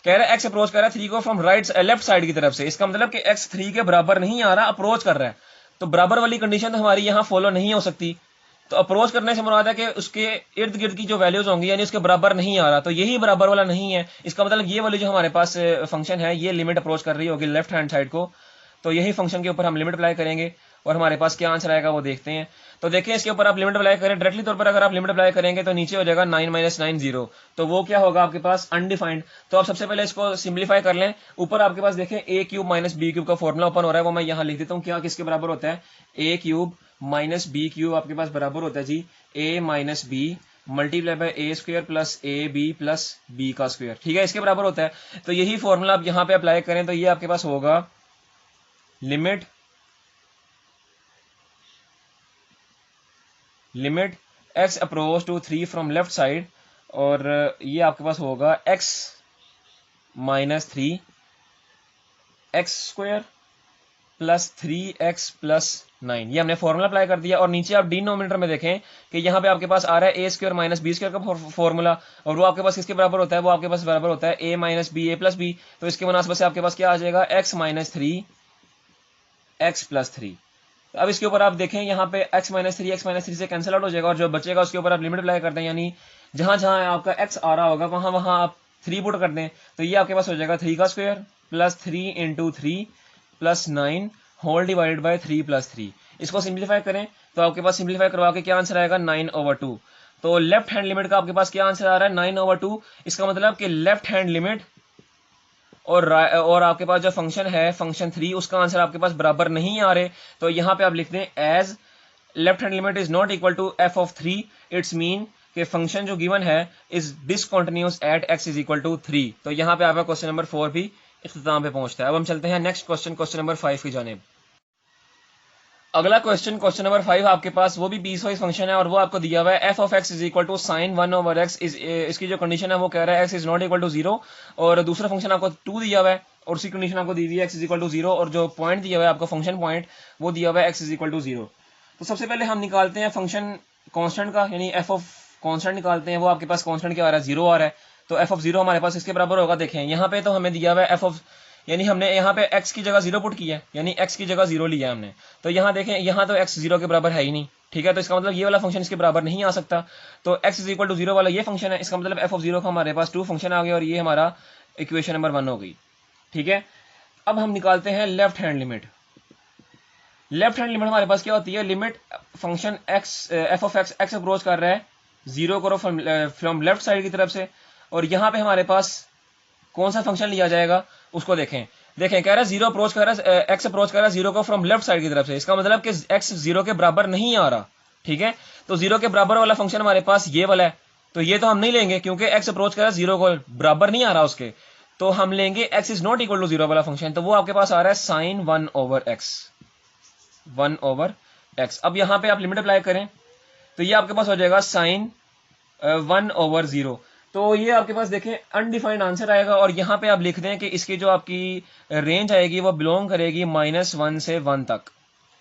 कह रहा है x अप्रोच कर रहा है 3 को फ्रॉम लेफ्ट साइड की तरफ से, इसका मतलब कि x 3 के बराबर नहीं आ रहा, अप्रोच कर रहा है, तो बराबर वाली कंडीशन तो हमारी यहां फॉलो नहीं हो सकती। तो अप्रोच करने से मुराद है कि उसके इर्द गिर्द की जो वैल्यूज होंगी यानी उसके बराबर नहीं आ रहा, तो यही बराबर वाला नहीं है, इसका मतलब ये वाली जो हमारे पास फंक्शन है ये लिमिट अप्रोच कर रही होगी लेफ्ट हैंड साइड को, तो यही फंक्शन के ऊपर हम लिमिट अप्लाई करेंगे और हमारे पास क्या आंसर आएगा वो देखते हैं। तो देखिए इसके ऊपर आप लिमिट अप्लाई करें, डायरेक्टली तौर पर अगर आप लिमिट अप्लाई करेंगे तो नीचे हो जाएगा 9 - 9 0, तो वो क्या होगा आपके पास अनडिफाइंड। तो आप सबसे पहले इसको सिंप्लीफाई कर लें, ऊपर आपके पास देखें a³ - b³ का फॉर्मूला ओपन हो रहा है, वो मैं यहाँ लिख देता हूँ, क्या किसके बराबर होता है, a³ - b³ आपके पास बराबर होता है जी a - b multiply by a² plus ab plus b का स्क्वायर। ठीक है, इसके बराबर होता है। तो यही फॉर्मूला आप यहाँ पे अप्लाई करें तो ये आपके पास होगा limit x approach to 3 from left side, और ये आपके पास होगा x -3 x² plus 3x plus 9, ये हमने फॉर्मूला अप्लाई कर दिया। और नीचे आप डिनोमिनेटर में देखें कि यहाँ पे आपके पास आ रहा है a² - b² का फॉर्मूला, और वो आपके पास किसके बराबर होता है, वो आपके पास बराबर होता है a - b a + b, तो इसके मुनासिबत से आपके पास क्या आ जाएगा x -3 एक्स प्लस थ्री। अब इसके ऊपर आप देखें यहाँ पे x माइनस थ्री से कैंसिल आउट हो जाएगा और जो बचेगा उसके ऊपर आप लिमिट अप्लाई कर दें, यानी जहां जहां आपका x आ रहा होगा वहां वहां आप 3 पुट कर दें, तो ये आपके पास हो जाएगा 3 का square plus 3 into 3 plus 9 whole divided by 3 plus 3। इसको सिंप्लीफाई करें तो आपके पास सिंप्लीफाई करवा के क्या आंसर आएगा 9/2। तो लेफ्ट हैंड लिमिट का आपके पास क्या आंसर आ रहा है 9/2। इसका मतलब कि लेफ्ट हैंड लिमिट और आपके पास जो फंक्शन है फंक्शन 3 उसका आंसर आपके पास बराबर नहीं आ रहे, तो यहां पे आप लिख दें as left hand limit is not equal to f of 3। It's mean कि फंक्शन जो गिवन है is discontinuous at x is equal to 3। तो यहां पे आपका क्वेश्चन नंबर 4 भी इख्तिताम पे पहुंचता है। अब हम चलते हैं नेक्स्ट क्वेश्चन नंबर 5 की जानिब। अगला क्वेश्चन नंबर 5 आपके पास वो भी पीस वाइज फंक्शन है और वो आपको दिया हुआ है f of x is equal to sine 1/x। इसकी जो कंडीशन है वो कह रहा है x is not equal to 0 और दूसरा फंक्शन आपको 2 दिया हुआ है और उसकी कंडीशन आपको दी हुई है एक्स इज इक्वल टू 0 और जो पॉइंट दिया हुआ है आपको फंक्शन पॉइंट वो दिया हुआ है एक्स इज इक्वल टू 0। तो सबसे पहले हम निकालते हैं फंक्शन कॉन्स्टेंट का, यानी एफ ऑफ कॉन्स्टेंट निकालते हैं। वो आपके पास कॉन्स्टेंट क्या आ रहा है 0 आ रहा है, तो एफ ऑफ 0 हमारे पास इसके बराबर होगा। देखें यहाँ पे तो हमें दिया हुआ है एफ ऑफ, यानी हमने यहाँ पे x की जगह 0 पुट किया है, यानी x की जगह 0 लिया है हमने। तो यहाँ देखें यहाँ तो x 0 के बराबर है ही नहीं, ठीक है, तो इसका मतलब ये वाला फंक्शन इसके बराबर नहीं आ सकता। तो x इज इक्वल टू 0 वाला ये फंक्शन है, इसका मतलब एफ ऑफ 0 का हमारे पास 2 फंक्शन आ गए और ये हमारा इक्वेशन नंबर 1 हो गई, ठीक है। अब हम निकालते हैं left hand limit. Left hand limit हमारे पास क्या होती है, limit function x F of x approach कर रहा है 0 को फ्रॉम लेफ्ट साइड की तरफ से, और यहाँ पे हमारे पास कौन सा फंक्शन लिया जाएगा उसको देखें कह रहा है 0 अप्रोच कर रहा है, x अप्रोच कर रहा है 0 को फ्रॉम लेफ्ट साइड की तरफ से। इसका मतलब कि x 0 के बराबर नहीं आ रहा, ठीक है। तो 0 के बराबर वाला फंक्शन हमारे पास ये वाला है, तो ये तो हम नहीं लेंगे क्योंकि x अप्रोच कर रहा है 0 को बराबर नहीं आ रहा उसके, तो हम लेंगे x is not equal to 0 वाला फंक्शन। तो वो आपके पास आ रहा है साइन 1/x। अब यहाँ पे आप लिमिट अप्लाई करें तो ये आपके पास हो जाएगा साइन 1/0। तो ये आपके पास देखें अनडिफाइंड आंसर आएगा और यहाँ पे आप लिख दें कि इसकी जो आपकी रेंज आएगी वो बिलोंग करेगी -1 से 1 तक,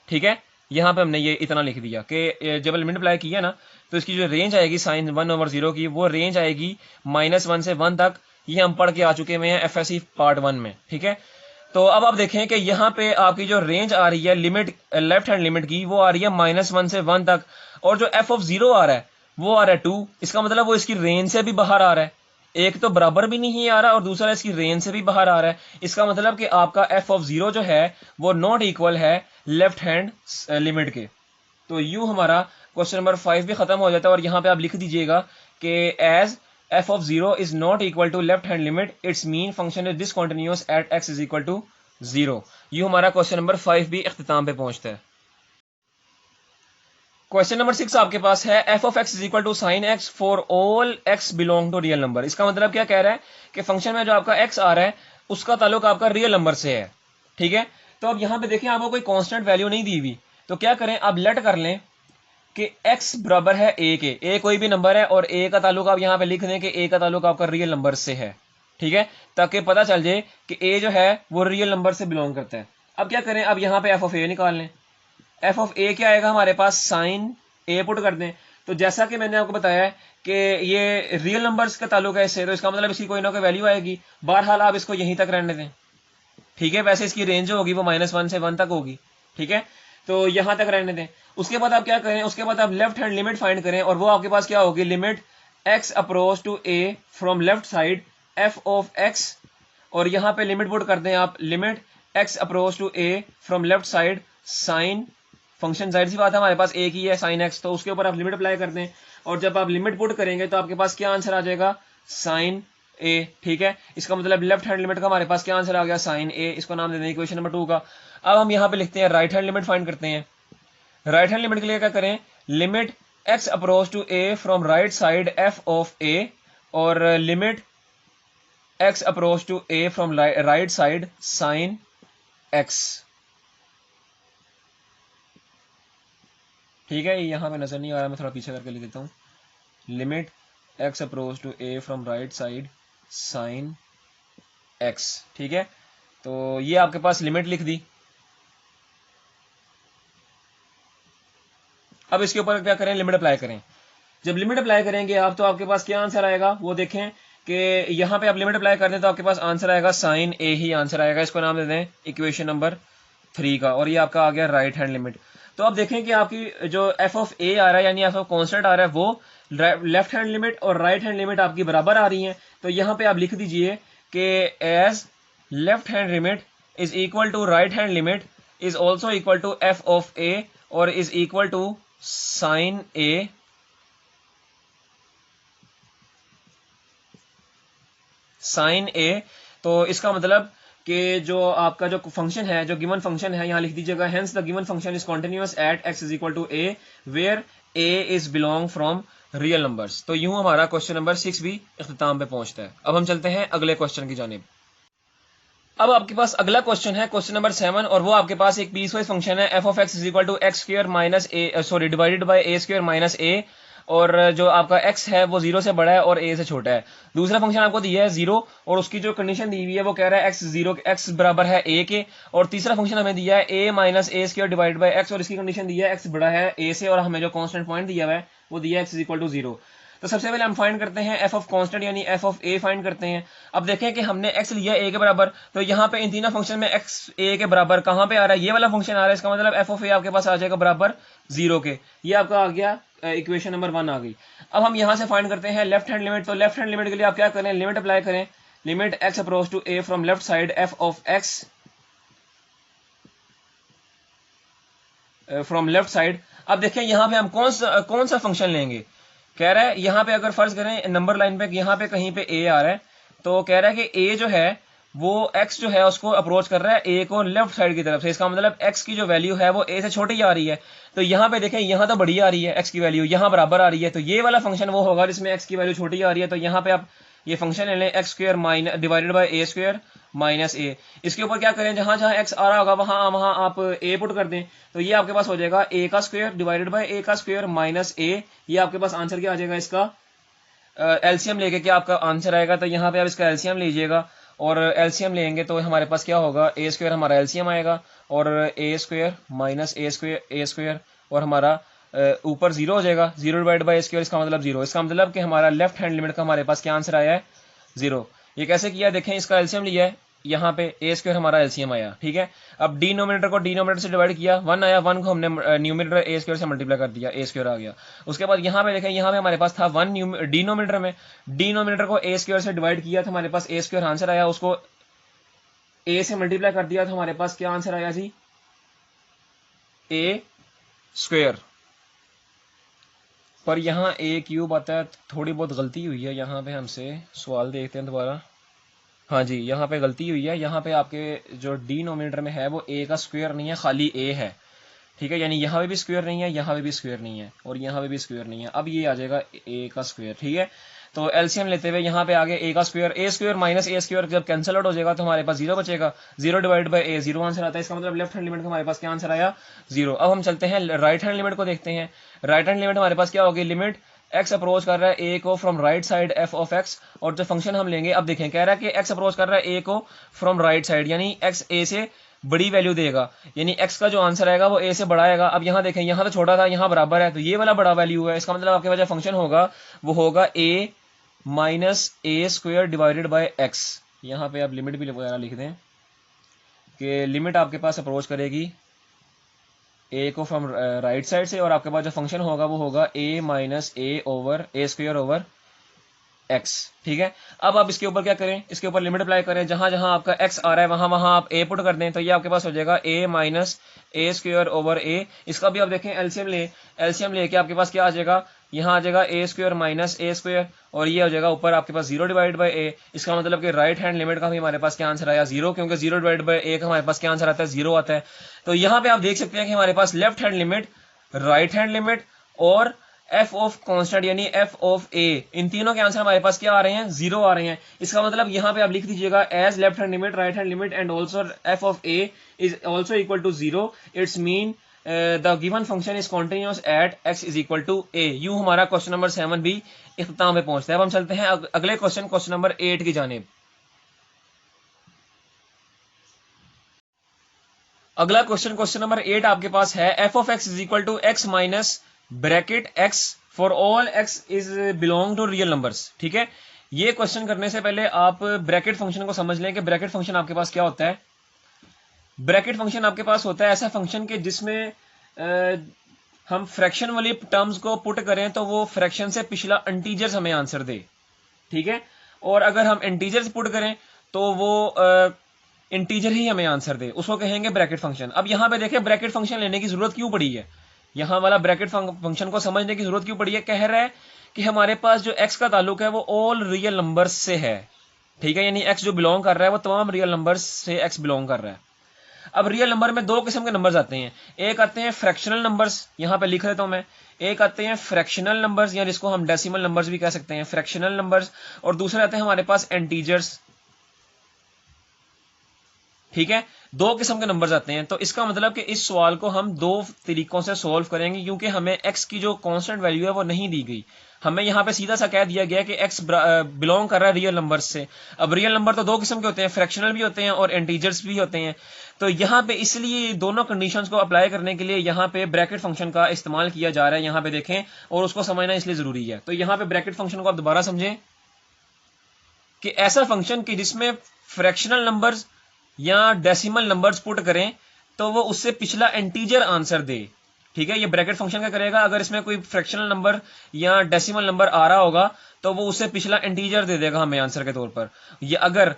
ठीक है। यहाँ पे हमने ये इतना लिख दिया कि जब लिमिट अप्लाई किया ना तो इसकी जो रेंज आएगी साइन 1/0 की वो रेंज आएगी -1 से 1 तक। ये हम पढ़ के आ चुके हुए हैं एफएससी पार्ट 1 में, ठीक है। तो अब आप देखें कि यहाँ पे आपकी जो रेंज आ रही है लिमिट लेफ्ट हैंड लिमिट की वो आ रही है -1 से 1 तक, और जो एफ ऑफ 0 आ रहा है वो आ रहा है 2। इसका मतलब वो इसकी रेंज से भी बाहर आ रहा है, एक तो बराबर भी नहीं आ रहा और दूसरा इसकी रेंज से भी बाहर आ रहा है। इसका मतलब कि आपका एफ ऑफ 0 जो है वो नॉट इक्वल है लेफ्ट हैंड लिमिट के। तो यूं हमारा क्वेश्चन नंबर 5 भी खत्म हो जाता है और यहाँ पे आप लिख दीजिएगा कि as f of 0 is not equal to left hand limit, it's mean function is discontinuous at x is equal to 0। यूं हमारा क्वेश्चन नंबर 5 भी इख्तिताम पे पहुंचता है। क्वेश्चन नंबर 6 आपके पास है f of x is equal to sine x for all x belong to real number. इसका मतलब क्या कह रहा है कि फंक्शन में जो आपका एक्स आ रहा है उसका ताल्लुक आपका रियल नंबर से है, ठीक है। तो अब यहाँ पे देखें आपको कोई कांस्टेंट वैल्यू नहीं दी हुई, तो क्या करें आप लेट कर लें कि x बराबर है a के, a कोई भी नंबर है और a का ताल्लुक आप यहाँ पे लिख दें कि a का ताल्लुक आपका रियल नंबर से है, ठीक है, ताकि पता चल जाए कि a जो है वो रियल नंबर से बिलोंग करता है। अब क्या करें, अब यहाँ पे एफ ऑफ ए निकाल लें। एफ ऑफ ए क्या आएगा हमारे पास साइन ए पुट कर दें। तो जैसा कि मैंने आपको बताया कि ये रियल नंबर्स का ताल्लुक है इससे, तो इसका मतलब इसकी कोई ना कोई वैल्यू आएगी। बहरहाल आप इसको यहीं तक रहने दें, ठीक है। वैसे इसकी रेंज जो होगी वो -1 से 1 तक होगी, ठीक है, तो यहां तक रहने दें। उसके बाद आप क्या करें, उसके बाद आप लेफ्ट हैंड लिमिट फाइंड करें और वो आपके पास क्या होगी, limit x approach to a from left side f of x, और यहां पे लिमिट पुट कर दें आप limit x approach to a from left side sine function, जाहिर सी बात है हमारे पास एक ही है साइन x, तो उसके ऊपर आप लिमिट अप्लाई कर दें और जब आप लिमिट पुट करेंगे तो आपके पास क्या आंसर आ जाएगा साइन a, ठीक है। इसका मतलब लेफ्ट हैंड लिमिट का हमारे पास क्या आंसर आ गया साइन a, इसको नाम दे दें इक्वेशन नंबर 2 का। अब हम यहाँ पे लिखते हैं राइट हैंड लिमिट फाइंड करते हैं। राइट हैंड लिमिट के लिए क्या करें, limit x approach to a from right side f of a और limit x approach to a from right side sine x, ठीक है। यहां पे नजर नहीं आ रहा, मैं थोड़ा पीछे करके लिख देता हूं। Limit x approach to a from right side sine x, ठीक है। तो ये आपके पास लिमिट लिख दी। अब इसके ऊपर क्या करें, लिमिट अप्लाई करें। जब लिमिट अप्लाई करेंगे आप तो आपके पास क्या आंसर आएगा वो देखें कि यहां पे आप लिमिट अप्लाई कर दें तो आपके पास आंसर आएगा साइन ए ही आंसर आएगा। इसको नाम दे दें इक्वेशन नंबर 3 का, और ये आपका आ गया राइट हैंड लिमिट। तो अब देखें कि आपकी जो एफ ऑफ ए आ रहा है यानी एफ ऑफ कॉन्स्टेंट आ रहा है वो लेफ्ट हैंड लिमिट और राइट हैंड लिमिट आपकी बराबर आ रही हैं। तो यहाँ पे आप लिख दीजिए कि as left hand limit is equal to right hand limit is also equal to f of a और is equal to sine a sine a. तो इसका मतलब कि जो आपका जो फंक्शन है, जो गिवन फंक्शन है, यहां लिख दीजिएगा hence the given function is continuous at x is equal to a where a is belong from real numbers. तो यूं हमारा क्वेश्चन नंबर 6 भी इख्तिताम पे पहुंचता है। अब हम चलते हैं अगले क्वेश्चन की जानिब। अब आपके पास अगला क्वेश्चन है क्वेश्चन नंबर 7, और वो आपके पास एक पीसवाइज फंक्शन है f of x is equal to x square minus a sorry divided by a square minus a, और जो आपका x है वो 0 से बड़ा है और a से छोटा है। दूसरा फंक्शन आपको दिया है 0 और उसकी जो कंडीशन दी हुई है वो कह रहा है x बराबर है a के, और तीसरा फंक्शन हमें दिया है a minus A square divide by x और इसकी कंडीशन दी है x बड़ा है a से, और हमें जो कांस्टेंट पॉइंट दिया हुआ है वो दिया है x इज इक्वल टू 0। तो सबसे पहले हम फाइंड करते हैं एफ ऑफ कांस्टेंट यानी एफ ऑफ ए फाइंड करते हैं। अब देखें कि हमने x लिया a के बराबर, तो यहाँ पे इन तीनों फंक्शन में x a के बराबर कहाँ पे आ रहा है, ये वाला फंक्शन आ रहा है, इसका मतलब एफ ऑफ ए आपके पास आ जाएगा बराबर 0 के। ये आपका आ गया इक्वेशन नंबर 1 आ गई। अब हम यहां से फाइंड करते हैं लेफ्ट हैंड लिमिट। तो लेफ्ट हैंड लिमिट के लिए आप क्या करें, लिमिट अप्लाई करें, limit x approach to a from left side f of x from left side. अब देखें यहां पे हम कौन सा फंक्शन लेंगे। कह रहा है यहां पे अगर फर्ज करें नंबर लाइन पे यहां पे कहीं पे a आ रहा है, तो कह रहा है कि a जो है वो x जो है उसको अप्रोच कर रहा है a को लेफ्ट साइड की तरफ से। इसका मतलब x की जो वैल्यू है वो a से छोटी आ रही है। तो यहाँ पे देखें यहाँ तो बड़ी आ रही है x की वैल्यू, यहाँ बराबर आ रही है, तो ये वाला फंक्शन वो होगा जिसमें x की वैल्यू छोटी आ रही है। तो यहाँ पे आप ये फंक्शन ले लें x square minus divided by a square minus a. इसके ऊपर क्या करें, जहां जहां x आ रहा होगा वहां आप a पुट कर दें, तो ये आपके पास हो जाएगा a का स्क्वायर डिवाइडेड बाय a का स्क्वायर माइनस a। ये आपके पास आंसर क्या आ जाएगा, इसका एलसीएम लेके क्या आपका आंसर आएगा। तो यहाँ पे आप इसका एलसीएम लीजिएगा, और एलसीएम लेंगे तो हमारे पास क्या होगा, ए स्क्वायर हमारा एलसीएम आएगा और ए स्क्वायर माइनस ए स्क्वायर और हमारा ऊपर 0 हो जाएगा, 0 डिवाइड बाय ए स्क्वायर, इसका मतलब 0। इसका मतलब कि हमारा लेफ्ट हैंड लिमिट का हमारे पास क्या आंसर आया है, 0। ये कैसे किया, देखें इसका एलसीएम लिया है, यहाँ पे ए स्क्वायर हमारा एलसीएम आया, ठीक है। अब डिनोमिनेटर को डिनोमिनेटर से डिवाइड किया, 1 आया, 1 को हमने न्यूमिनेटर ए स्क्वायर से मल्टीप्लाई कर दिया, ए स्क्वायर आ गया। उसके बाद यहाँ पे देखें, यहाँ पे हमारे पास था 1 डिनोमिनेटर में, डिनोमिनेटर को ए स्क्वायर से डिवाइड किया तो हमारे पास ए स्क्वायर आंसर आया, उसको ए से मल्टीप्लाई कर दिया तो हमारे पास क्या आंसर आया जी, ए स्क्वायर। पर यहाँ ए क्यूब आता है, थोड़ी बहुत गलती हुई है यहाँ पे, हमसे सवाल देखते हैं दोबारा। हाँ जी, यहाँ पे गलती हुई है, यहाँ पे आपके जो डिनोमिनेटर में है वो ए का स्क्वायर नहीं है, खाली ए है, ठीक है। यानी यहाँ पे भी स्क्वायर नहीं है, यहाँ पे भी स्क्वायर नहीं है, और यहाँ पे भी स्क्वायर नहीं है। अब ये आ जाएगा ए का स्क्वायर, ठीक है। तो एलसीएम लेते हुए यहाँ पे आगे ए का स्क्वायर, ए स्क्वायर माइनस ए स्क्वायर जब कैंसिल आउट हो जाएगा तो हमारे पास 0 बचेगा, 0 डिवाइड बाय ए, 0 आंसर आता है। इसका मतलब लेफ्ट हैंड लिमिट का हमारे पास क्या आंसर आया, 0। अब हम चलते हैं राइट हैंड लिमिट को देखते हैं। राइट हैंड लिमिट हमारे पास क्या होगी, लिमिट x अप्रोच कर रहा है a को from right side f of x, और जो फंक्शन हम लेंगे, अब देखें कह रहा है कि x अप्रोच कर रहा है a को फ्रॉम राइट साइड, यानी x a से बड़ी वैल्यू देगा, यानी x का जो आंसर आएगा वो a से बड़ा आएगा। अब यहाँ देखें, यहाँ तो छोटा था, यहाँ बराबर है, तो ये वाला बड़ा वैल्यू है। इसका मतलब आपके पास जो फंक्शन होगा वो होगा a minus A square divided by x। यहाँ पे आप लिमिट भी वगैरह लिख दें कि लिमिट आपके पास अप्रोच करेगी a को फ्रॉम राइट साइड से, और आपके पास जो फंक्शन होगा वो होगा a minus A over A square over x, ठीक है। अब आप इसके ऊपर क्या करें, इसके ऊपर लिमिट अप्लाई करें, जहां जहां आपका x आ रहा है वहां आप a पुट कर दें, तो ये आपके पास हो जाएगा a minus A square over a। इसका भी आप देखें एलसीएम लेके आपके पास क्या आ जाएगा, यहाँ आ जाएगा ए स्क्वायर माइनस ए स्क्वायर, और ये हो जाएगा ऊपर आपके पास 0 डिवाइड बाय ए। इसका मतलब कि राइट हैंड लिमिट का भी हमारे पास क्या आंसर आया, 0, क्योंकि 0 डिवाइड बाय ए का हमारे पास क्या आंसर आता है, 0 आता है। तो यहाँ पे आप देख सकते हैं कि हमारे पास left hand limit, right hand limit और एफ ऑफ कांस्टेंट यानी एफ ऑफ ए, इन तीनों के आंसर हमारे पास क्या आ रहे हैं, 0 आ रहे हैं। इसका मतलब यहाँ पे आप लिख दीजिएगा as left hand limit, right hand limit and also f of a is also equal to 0, it's mean the given function is continuous at x is equal to a। यूं हमारा क्वेश्चन नंबर 7 भी इख्तिताम पे पहुंचता है। अब हम चलते हैं अगले क्वेश्चन नंबर 8 की जानिब। अगला क्वेश्चन नंबर 8 आपके पास है f of x is equal to x minus bracket x for all x is belong to real numbers, ठीक है। ये क्वेश्चन करने से पहले आप ब्रैकेट फंक्शन को समझ लें कि ब्रैकेट फंक्शन आपके पास क्या होता है। ब्रैकेट फंक्शन आपके पास होता है ऐसा फंक्शन के जिसमें हम फ्रैक्शन वाली टर्म्स को पुट करें तो वो फ्रैक्शन से पिछला इंटीजर्स हमें आंसर दे, ठीक है। और अगर हम इंटीजर्स पुट करें तो वो इंटीजर ही हमें आंसर दे, उसको कहेंगे ब्रैकेट फंक्शन। अब यहां पे देखें ब्रैकेट फंक्शन लेने की जरूरत क्यों पड़ी है, यहां वाला ब्रैकेट फंक्शन को समझने की जरूरत क्यों पड़ी है। कह रहा है कि हमारे पास जो एक्स का ताल्लुक है वो ऑल रियल नंबर्स से है, ठीक है, यानी एक्स जो बिलोंग कर रहा है वो तमाम रियल नंबर्स से एक्स बिलोंग कर रहा है। अब रियल नंबर में दो किस्म के नंबर्स आते हैं, एक आते हैं फ्रैक्शनल नंबर्स, यहां पे लिख देता हूं मैं, एक आते हैं फ्रैक्शनल नंबर्स या जिसको हम डेसिमल नंबर्स भी कह सकते हैं, फ्रैक्शनल नंबर्स, और दूसरे आते हैं हमारे पास इंटीजर्स, ठीक है। दो किस्म के नंबर्स आते हैं। तो इसका मतलब कि इस सवाल को हम दो तरीकों से सॉल्व करेंगे क्योंकि हमें एक्स की जो कांस्टेंट वैल्यू है वो नहीं दी गई, हमें यहाँ पे सीधा सा कह दिया गया कि एक्स बिलोंग कर रहा है रियल नंबर से। अब रियल नंबर तो दो किस्म के होते हैं, फ्रैक्शनल भी होते हैं और इंटीजर्स भी होते हैं। तो यहाँ पे इसलिए दोनों कंडीशंस को अप्लाई करने के लिए यहाँ पे ब्रैकेट फंक्शन का इस्तेमाल किया जा रहा है, यहाँ पे देखें, और उसको समझना इसलिए जरूरी है। तो यहाँ पे ब्रैकेट फंक्शन को आप दोबारा समझें कि ऐसा फंक्शन कि जिसमें फ्रैक्शनल नंबर्स या डेसिमल नंबर्स पुट करें तो वो उससे पिछला इंटीजर आंसर दे, ठीक है। ये ब्रैकेट फंक्शन क्या करेगा, अगर इसमें कोई फ्रैक्शनल नंबर या डेसिमल नंबर आ रहा होगा तो वो उससे पिछला इंटीजर दे देगा हमें आंसर के तौर पर, ये अगर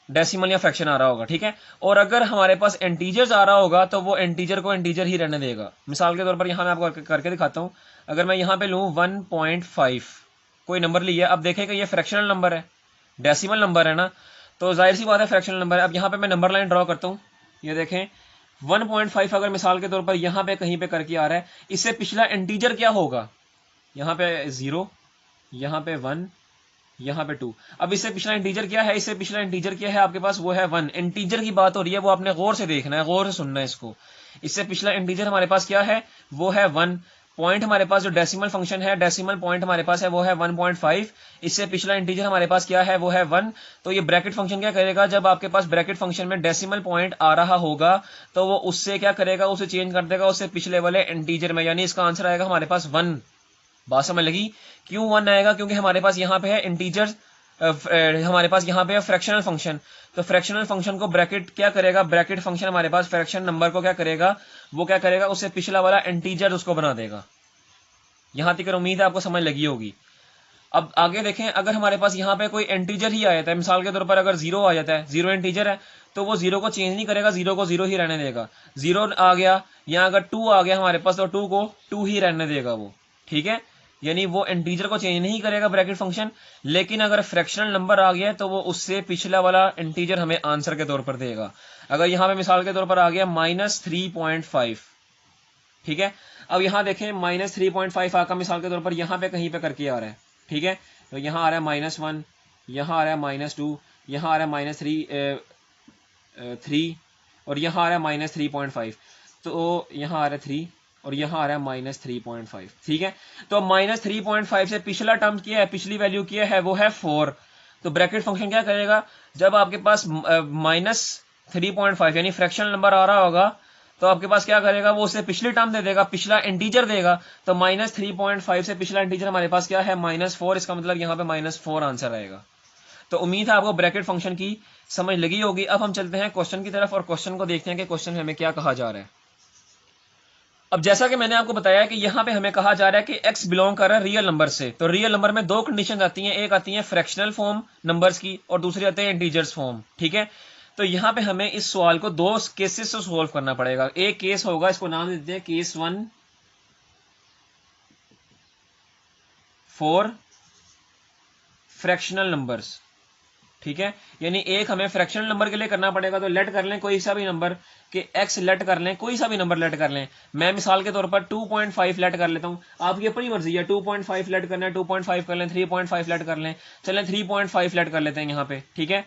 डेसिमल या फ्रैक्शन आ रहा होगा, ठीक है। और अगर हमारे पास इंटीजर्स आ रहा होगा तो वो इंटीजर को इंटीजर ही रहने देगा। मिसाल के तौर पर यहां मैं आपको करके दिखाता हूं, अगर मैं यहां पे लूं 1.5 कोई नंबर लिया, अब देखें कि ये फ्रैक्शनल नंबर है, डेसिमल नंबर है ना, तो जाहिर सी बात है फ्रैक्शनल नंबर है। अब यहाँ पे मैं नंबर लाइन ड्रॉ करता हूँ, ये देखें 1.5 अगर मिसाल के तौर पर यहाँ पे कहीं पे करके आ रहा है, इससे पिछला इंटीजर क्या होगा, यहाँ पे 0, यहाँ पे 1, यहाँ पे 2। अब इससे पिछला इंटीजर क्या है, इससे पिछला इंटीजर क्या है आपके पास, वो है 1। इंटीजर की बात हो रही है, वो आपने गौर से देखना है, गौर से सुनना है इसको। इससे पिछला इंटीजर हमारे पास क्या है, वो है 1। पॉइंट हमारे पास जो डेसिमल फंक्शन है, डेसिमल पॉइंट हमारे पास है वो है 1.5। इससे पिछला इंटीजर हमारे पास क्या है, वो है 1। तो ये ब्रैकेट फंक्शन क्या करेगा, जब आपके पास ब्रैकेट फंक्शन में डेसिमल पॉइंट आ रहा होगा तो वो उससे क्या करेगा, उसे चेंज कर देगा उससे पिछले वाले इंटीजर में, यानी इसका आंसर आएगा हमारे पास 1। बात समझ लगी, क्यों 1 आएगा, क्योंकि हमारे पास यहाँ पे है इंटीजर, हमारे पास यहाँ पे है फ्रैक्शनल फंक्शन। तो फ्रैक्शनल फंक्शन को ब्रैकेट क्या करेगा, ब्रैकेट फंक्शन हमारे पास फ्रैक्शन नंबर को क्या करेगा, वो क्या करेगा, उससे पिछला वाला इंटीजर उसको बना देगा। यहां तक उम्मीद है आपको समझ लगी होगी। अब आगे देखें, अगर हमारे पास यहाँ पे कोई इंटीजर ही आ जाता है, मिसाल के तौर पर अगर 0 आ जाता है, 0 इंटीजर है, तो वो 0 को चेंज नहीं करेगा, 0 को 0 ही रहने देगा। 0 आ गया या अगर 2 आ गया हमारे पास तो 2 को 2 ही रहने देगा वो, ठीक है। यानी वो इंटीजर को चेंज नहीं करेगा ब्रैकेट फंक्शन, लेकिन अगर फ्रैक्शनल नंबर आ गया तो वो उससे पिछला वाला इंटीजर हमें आंसर के तौर पर देगा। अगर यहाँ पे मिसाल के तौर पर आ गया -3.5, ठीक है। अब यहां देखें -3.5 आका मिसाल के तौर पर यहां पे कहीं पे करके आ रहा है, ठीक है। तो यहां आ रहा है -1, यहां आ रहा है -2, यहां आ रहा है -3 और यहां आ रहा है -3.5। तो यहां आ रहा है 3 और यहां आ रहा है -3.5, ठीक है। तो -3.5 से पिछला टर्म क्या है, पिछली वैल्यू क्या है, वो है 4। तो ब्रैकेट फंक्शन क्या करेगा, जब आपके पास -3.5 यानी फ्रैक्शनल नंबर आ रहा होगा तो आपके पास क्या करेगा, वो उसे पिछली टर्म दे देगा, पिछला इंटीजर देगा। तो -3.5 से पिछला इंटीजर हमारे पास क्या है, -4। इसका मतलब यहाँ पे -4 आंसर आएगा। तो उम्मीद है आपको ब्रैकेट फंक्शन की समझ लगी होगी। अब हम चलते हैं क्वेश्चन की तरफ और क्वेश्चन को देखते हैं कि क्वेश्चन में हमें क्या कहा जा रहा है। अब जैसा कि मैंने आपको बताया कि यहाँ पे हमें कहा जा रहा है कि x बिलोंग कर रहा है रियल नंबर से। तो रियल नंबर में दो कंडीशन आती हैं, एक आती है फ्रैक्शनल फॉर्म नंबर्स की और दूसरी आती है इंटीजर्स फॉर्म, ठीक है। तो यहाँ पे हमें इस सवाल को दो केसेस से सॉल्व करना पड़ेगा। एक केस होगा, इसको नाम देते हैं केस 1 फॉर फ्रैक्शनल नंबर्स, ठीक है। यानी एक हमें फ्रैक्शनल नंबर के लिए करना पड़ेगा। तो लेट कर लें कोई सा भी नंबर कि x लेट कर लें, कोई सा भी नंबर लेट कर लें। मैं मिसाल के तौर पर 2.5 लेट कर लेता हूं, आपकी अपनी मर्जी है, 2.5 लेट करना है 2.5 कर लें, 3.5 लेट कर लें, चलें 3.5 लेट कर लेते हैं यहाँ पे, ठीक है।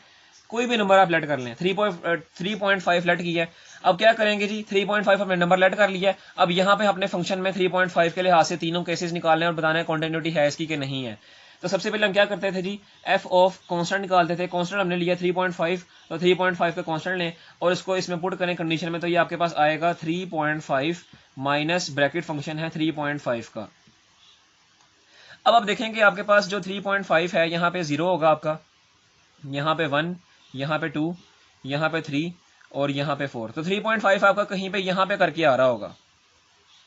कोई भी नंबर आप लेट कर लें, 3.5 लेट की है। अब क्या करेंगे जी, 3.5 हमने नंबर लेट कर लिया है। अब यहाँ पे अपने फंक्शन में 3.5 के लिहाज से तीनों केसेस निकालने और बताना है कॉन्टिन्यूटी है इसकी कि नहीं है। तो सबसे पहले हम क्या करते थे जी, एफ ऑफ कांस्टेंट निकालते थे। कांस्टेंट हमने लिया 3.5, तो 3.5 का कांस्टेंट लें और इसको इसमें पुट करें कंडीशन में, तो ये आपके पास आएगा 3.5 माइनस ब्रैकेट फंक्शन है 3.5 का। अब आप देखेंगे आपके पास जो 3.5 है, यहाँ पे 0 होगा आपका, यहाँ पे 1, यहाँ पे 2, यहाँ पे 3 और यहाँ पे 4, तो 3.5 आपका कहीं पे यहाँ पे करके आ रहा होगा,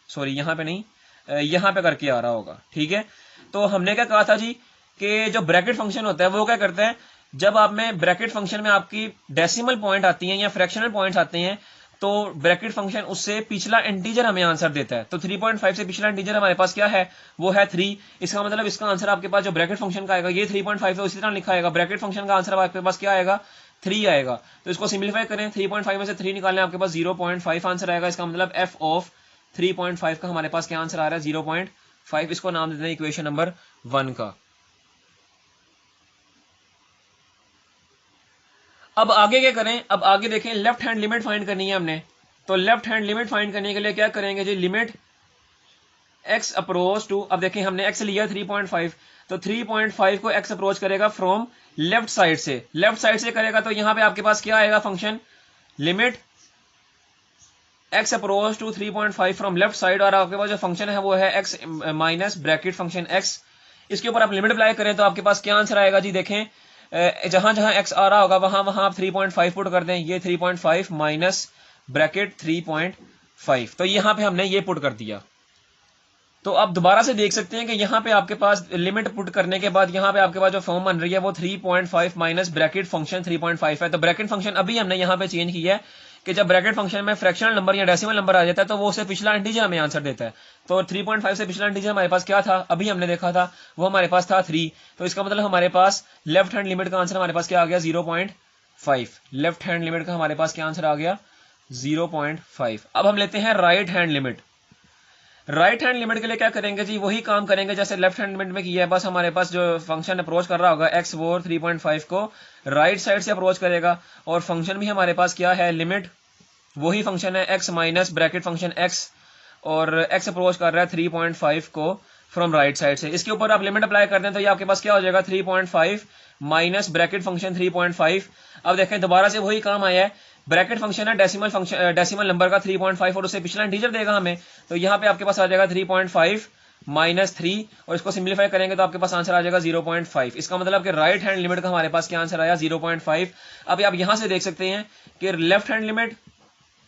सॉरी यहाँ पे नहीं, यहाँ पे करके आ रहा होगा। ठीक है, तो हमने क्या कहा था जी कि जो ब्रैकेट फंक्शन होता है वो क्या करता है, जब आप में ब्रैकेट फंक्शन में आपकी डेसिमल पॉइंट आती हैं या फ्रैक्शनल पॉइंट्स आते हैं, तो ब्रैकेट फंक्शन उससे पिछला इंटीजर हमें आंसर देता है। तो 3.5 से पिछला इंटीजर हमारे पास क्या है, वो है 3। इसका मतलब इसका आंसर आपके पास जो ब्रैकेट फंक्शन का आएगा ये 3.5 है, उसी तरह लिखा आएगा, ब्रैकेट फंक्शन का आंसर आपके पास क्या आएगा, 3 आएगा। तो इसको सिंप्लीफाई करें, 3.5 में से 3 निकालने आपके पास 0.5 आंसर आएगा। इसका मतलब एफ ऑफ 3.5 का हमारे पास क्या आंसर आ रहा है, 0.5। इसको नाम देते हैं इक्वेशन नंबर 1 का। अब आगे क्या करें, अब आगे देखें, लेफ्ट हैंड लिमिट फाइंड करनी है हमने। तो लेफ्ट हैंड लिमिट फाइंड करने के लिए क्या करेंगे जी, लिमिट x अप्रोच टू, अब देखें हमने x लिया 3.5, तो 3.5 को x अप्रोच करेगा फ्रॉम लेफ्ट साइड से, लेफ्ट साइड से करेगा तो यहां पे आपके पास क्या आएगा function, limit x approach to 3.5 from left side, और आपके पास जो फंक्शन है वो है x minus bracket function x। इसके ऊपर आप लिमिट अप्लाई करें तो आपके पास क्या आंसर आएगा जी, देखें जहां जहां x आ रहा होगा वहां वहां आप 3.5 पुट कर दें, ये 3.5 माइनस ब्रैकेट 3.5, तो यहां पे हमने ये पुट कर दिया। तो आप दोबारा से देख सकते हैं कि यहाँ पे आपके पास लिमिट पुट करने के बाद यहाँ पे आपके पास जो फॉर्म बन रही है वो 3.5 माइनस ब्रैकेट फंक्शन 3.5 है। तो ब्रैकेट फंक्शन अभी हमने यहाँ पे चेंज किया है कि जब ब्रैकेट फंक्शन में फ्रैक्शनल नंबर या डेसिमल नंबर आ जाता है तो वो उससे पिछला इंटीजर हमें आंसर देता है। तो 3.5 से पिछला इंटीजर हमारे पास क्या था, अभी हमने देखा था, वो हमारे पास था 3। तो इसका मतलब हमारे पास लेफ्ट हैंड लिमिट का आंसर हमारे पास क्या आ गया, 0.5। लेफ्ट हैंड लिमिट का हमारे पास क्या आंसर आ गया, 0.5। अब हम लेते हैं right hand limit. Right hand limit के लिए क्या करेंगे जी, वही काम करेंगे जैसे लेफ्ट हैंड लिमिट में किया है, बस हमारे पास जो फंक्शन अप्रोच कर रहा होगा x वो 3.5 को राइट साइड से अप्रोच करेगा, और फंक्शन भी हमारे पास क्या है, लिमिट वही फंक्शन है x minus bracket function x, और x अप्रोच कर रहा है 3.5 को फ्रॉम राइट साइड से। इसके ऊपर आप लिमिट अप्लाई कर दें तो ये आपके पास क्या हो जाएगा, 3.5 माइनस ब्रैकेट फंक्शन 3.5। अब देखें दोबारा से वही काम आया है, ब्रैकेट फंक्शन है डेसिमल फंक्शन, डेसिमल नंबर का 3.5 और उससे पिछला इंटीजर देगा हमें, तो यहाँ पे आपके पास आ जाएगा 3.5 माइनस 3, और इसको सिंप्लीफाई करेंगे तो आपके पास आंसर आ जाएगा 0.5। इसका मतलब कि राइट हैंड लिमिट का हमारे पास क्या आंसर आया, 0.5। अब आप यहां से देख सकते हैं कि लेफ्ट हैंड लिमिट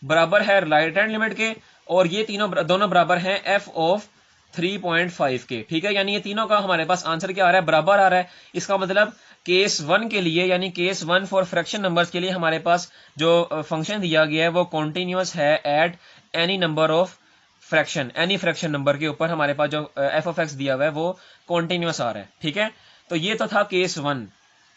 बराबर है राइट हैंड लिमिट के, और ये दोनों बराबर हैं एफ ऑफ 3.5 के। ठीक है, यानी ये तीनों का हमारे पास आंसर क्या आ रहा है, बराबर आ रहा है। इसका मतलब केस 1 के लिए, यानी केस 1 फॉर फ्रैक्शन नंबर्स के लिए हमारे पास जो फंक्शन दिया गया है वो कॉन्टिन्यूअस है at any number of fraction, any fraction number के ऊपर हमारे पास जो एफ ऑफ एक्स दिया हुआ है वो कॉन्टिन्यूअस आ रहा है। ठीक है, तो ये तो था केस 1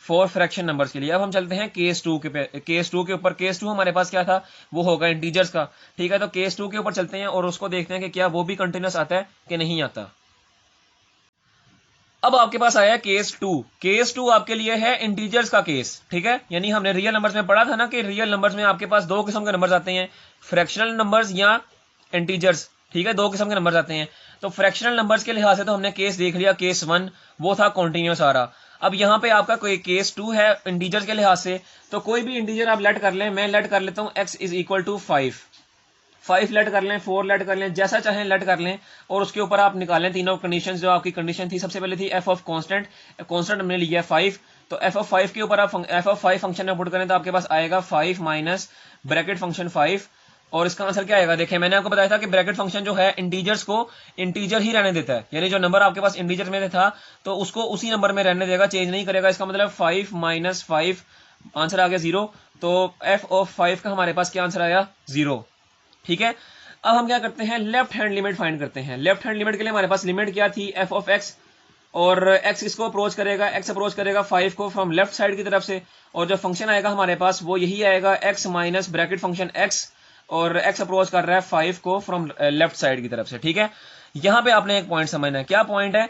फॉर फ्रैक्शन नंबर्स के लिए। अब हम चलते हैं केस 2 के ऊपर। केस 2 हमारे पास क्या था, वो होगा इंटीजर्स का। ठीक है, तो केस 2 के ऊपर चलते हैं और उसको देखते हैं कि क्या वो भी कंटिन्यूअस आता है कि नहीं आता। अब आपके पास आया केस 2। केस 2 आपके लिए है इंटीजर्स का केस। ठीक है, यानी हमने रियल नंबर्स में पढ़ा था ना कि रियल नंबर्स में आपके पास दो किस्म के नंबर्स आते हैं, फ्रैक्शनल नंबर्स या इंटीजर्स। ठीक है, दो किस्म के नंबर्स आते हैं। तो फ्रैक्शनल नंबर्स के लिहाज से तो हमने केस देख लिया, केस 1 वो था कॉन्टिन्यूअस आ रहा। अब यहाँ पे आपका कोई केस 2 है इंटीजर्स के लिहाज से, तो कोई भी इंटीजर आप लेट कर लें, मैं लेट कर लेता हूँ x is equal to 5 let कर लें, 4 लेट कर लें, जैसा चाहें लेट कर लें, और उसके ऊपर आप निकालें तीनों कंडीशन। जो आपकी कंडीशन थी, सबसे पहले थी एफ ऑफ कॉन्स्टेंट, कॉन्स्टेंट हमने लिया 5, तो एफ ऑफ 5 के ऊपर आप एफ ऑफ 5 फंक्शन में पुट करें तो आपके पास आएगा 5 माइनस ब्रैकेट फंक्शन 5, और इसका आंसर क्या आएगा। देखिए मैंने आपको बताया था कि ब्रैकेट फंक्शन जो है इंटीजर्स को इंटीजर ही रहने देता है, यानी जो नंबर आपके पास इंटीजर में था तो उसको उसी नंबर में रहने देगा, चेंज नहीं करेगा। इसका मतलब 5 माइनस 5 आंसर आ गया 0, तो एफ ऑफ 5 का हमारे पास क्या आंसर आया, 0। ठीक है, अब हम क्या करते हैं, लेफ्ट हैंड लिमिट फाइंड करते हैं। लेफ्ट हैंड लिमिट के लिए हमारे पास लिमिट क्या थी, एफ ऑफ एक्स, और एक्स इसको अप्रोच करेगा, एक्स अप्रोच करेगा 5 को फ्रॉम लेफ्ट साइड की तरफ से, और जो फंक्शन आएगा हमारे पास वो यही आएगा, x minus bracket function x, और एक्स अप्रोच कर रहा है 5 को फ्रॉम लेफ्ट साइड की तरफ से। ठीक है, यहां पे आपने एक पॉइंट समझना है। क्या पॉइंट है,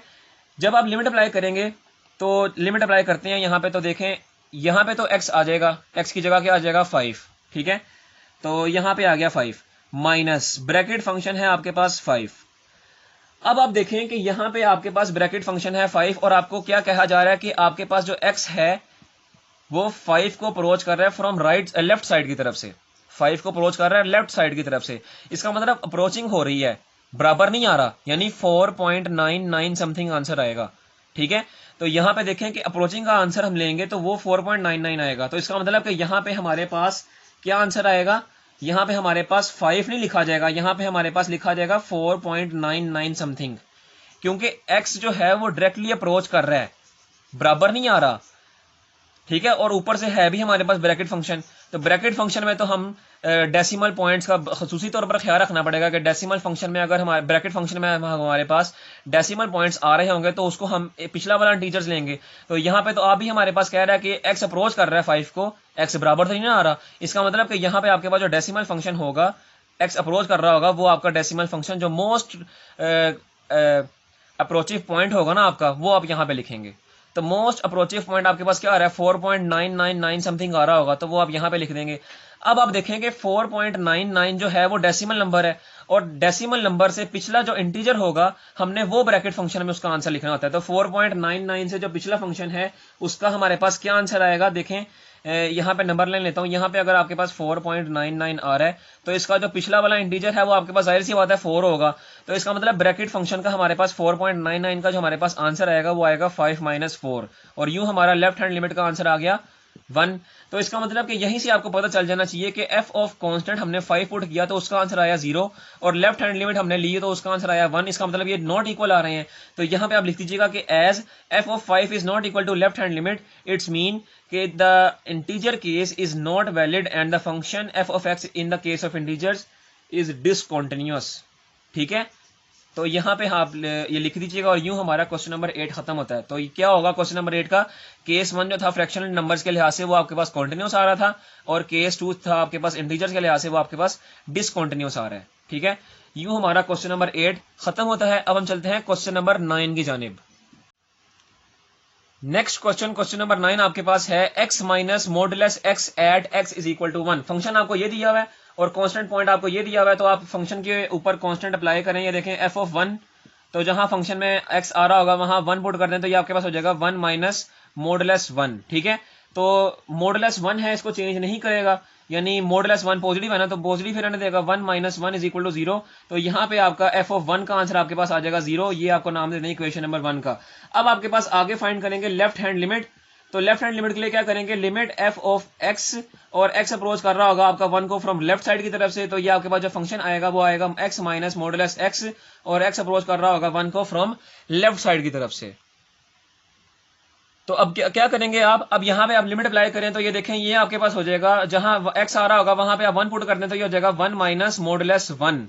जब आप लिमिट अप्लाई करेंगे तो लिमिट अप्लाई करते हैं यहां पे, तो देखें यहां पे तो x आ जाएगा, x की जगह क्या आ जाएगा 5। ठीक है, तो यहां पे आ गया 5 माइनस ब्रैकेट फंक्शन है आपके पास 5। अब आप देखें कि यहां पे आपके पास ब्रैकेट फंक्शन है 5, और आपको क्या कहा जा रहा है कि आपके पास जो x है वो 5 को अप्रोच कर रहा है फ्रॉम लेफ्ट साइड की तरफ से, 5 को अप्रोच कर रहा है लेफ्ट साइड की तरफ से। इसका मतलब अप्रोचिंग हो रही है, बराबर नहीं आ रहा, यानी 4.99 समथिंग आंसर आएगा। ठीक है, तो यहां पे देखें कि अप्रोचिंग का आंसर हम लेंगे तो वो 4.99 आएगा। तो इसका मतलब कि यहां पे हमारे पास क्या आंसर आएगा, यहाँ पे हमारे पास 5 नहीं लिखा जाएगा, यहाँ पे हमारे पास लिखा जाएगा 4.99 समथिंग, क्योंकि x जो है वो डायरेक्टली अप्रोच कर रहा है, बराबर नहीं आ रहा, ठीक है। और ऊपर से है भी हमारे पास ब्रैकेट फंक्शन, तो ब्रैकेट फंक्शन में तो हम डेसिमल पॉइंट्स का खसूसी तौर पर ख्याल रखना पड़ेगा कि डेसिमल फंक्शन में अगर हमारे ब्रैकेट फंक्शन में हमारे पास डेसिमल पॉइंट्स आ रहे होंगे तो उसको हम पिछला वाला इंटीजर्स लेंगे। तो यहाँ पे तो आप भी हमारे पास कह रहा है कि एक्स अप्रोच कर रहा है 5 को, एक्स बराबर तो नहीं ना आ रहा, इसका मतलब कि यहाँ पे आपके पास जो डेसिमल फंक्शन होगा, एक्स अप्रोच कर रहा होगा, वो आपका डेसिमल फंक्शन जो मोस्ट अप्रोचिव पॉइंट होगा ना आपका, वो आप यहाँ पे लिखेंगे। तो मोस्ट अप्रोचिव पॉइंट आपके पास क्या आ रहा है, 4.999 समथिंग आ रहा होगा, तो वो आप यहाँ पे लिख देंगे। अब आप देखेंगे 4.99 जो है वो डेसिमल नंबर है, और डेसिमल नंबर से पिछला जो इंटीजर होगा हमने वो ब्रैकेट फंक्शन में उसका आंसर लिखना होता है। तो 4.99 से जो पिछला फंक्शन है उसका हमारे पास क्या आंसर आएगा, देखें यहाँ पे नंबर लाइन लेता हूँ, यहाँ पे अगर आपके पास 4.99 आ रहा है तो इसका जो पिछला वाला इंटीजर है वो आपके पास जाहिर सी बात है 4 होगा, तो इसका मतलब ब्रैकेट फंक्शन का हमारे पास 4.99 का जो हमारे पास आंसर आएगा वो आएगा 5 - 4, और यूं हमारा लेफ्ट हैंड लिमिट का आंसर आ गया 1। तो इसका मतलब कि यहीं से आपको पता चल जाना चाहिए कि एफ ऑफ कांस्टेंट हमने 5 पुट किया तो उसका आंसर आया 0, और लेफ्ट हैंड लिमिट हमने ली तो उसका आंसर आया 1। इसका मतलब ये नॉट इक्वल आ रहे हैं, तो यहाँ पे आप लिख दीजिएगा कि as f of 5 is not equal to left hand limit, it's mean कि the integer case is not valid and the function f of x in the case of integers is discontinuous, ठीक है। तो यहाँ पे आप ये लिख दीजिएगा, और यूं हमारा क्वेश्चन नंबर 8 खत्म होता है। तो क्या होगा क्वेश्चन नंबर 8 का, केस 1 जो था फ्रैक्शनल नंबर्स के लिहाज से वो आपके पास कॉन्टिन्यूस आ रहा था, और केस 2 था आपके पास इंटीजर्स के लिहाज से वो आपके पास डिसकॉन्टिन्यूस आ रहा है, ठीक है। यूं हमारा क्वेश्चन नंबर 8 खत्म होता है। अब हम चलते हैं क्वेश्चन नंबर 9 की जानिब। नेक्स्ट क्वेश्चन, क्वेश्चन नंबर 9 आपके पास है x minus modulus x at x is equal to 1। Function आपको ये दिया हुआ है और कांस्टेंट पॉइंट आपको ये दिया हुआ है, तो आप फंक्शन के ऊपर कांस्टेंट अप्लाई करें। ये देखें f ऑफ 1, तो जहां फंक्शन में x आ रहा होगा वहां 1 पुट कर दें, तो ये आपके पास हो जाएगा 1 माइनस मॉडुलस 1, ठीक है। तो मॉडुलस 1 है, इसको चेंज नहीं करेगा, यानी मॉडुलस 1 पॉजिटिव है ना, तो पॉजिटिव ही रहने देगा। 1 माइनस 1 इज इक्वल टू 0, तो यहाँ पे आपका एफ ऑफ 1 का आंसर आपके पास आ जाएगा 0। ये आपको नाम दे दें इक्वेशन नंबर 1 का। अब आपके पास आगे फाइंड करेंगे लेफ्ट हैंड लिमिट, तो लेफ्ट हैंड लिमिट के लिए क्या करेंगे, लिमिट एफ ऑफ एक्स, और एक्स अप्रोच कर रहा होगा आपका 1 को फ्रॉम लेफ्ट साइड की तरफ से, तो ये आपके पास जो फंक्शन आएगा वो आएगा एक्स माइनस मॉडुलस एक्स, और एक्स अप्रोच कर रहा होगा 1 को फ्रॉम लेफ्ट साइड की तरफ से। तो अब क्या करेंगे आप, अब यहाँ पे आप लिमिट अप्लाई करें, तो ये देखें ये आपके पास हो जाएगा, जहां x आ रहा होगा वहां पे आप 1 पुट कर दें, तो ये हो जाएगा 1 माइनस मॉडुलस 1,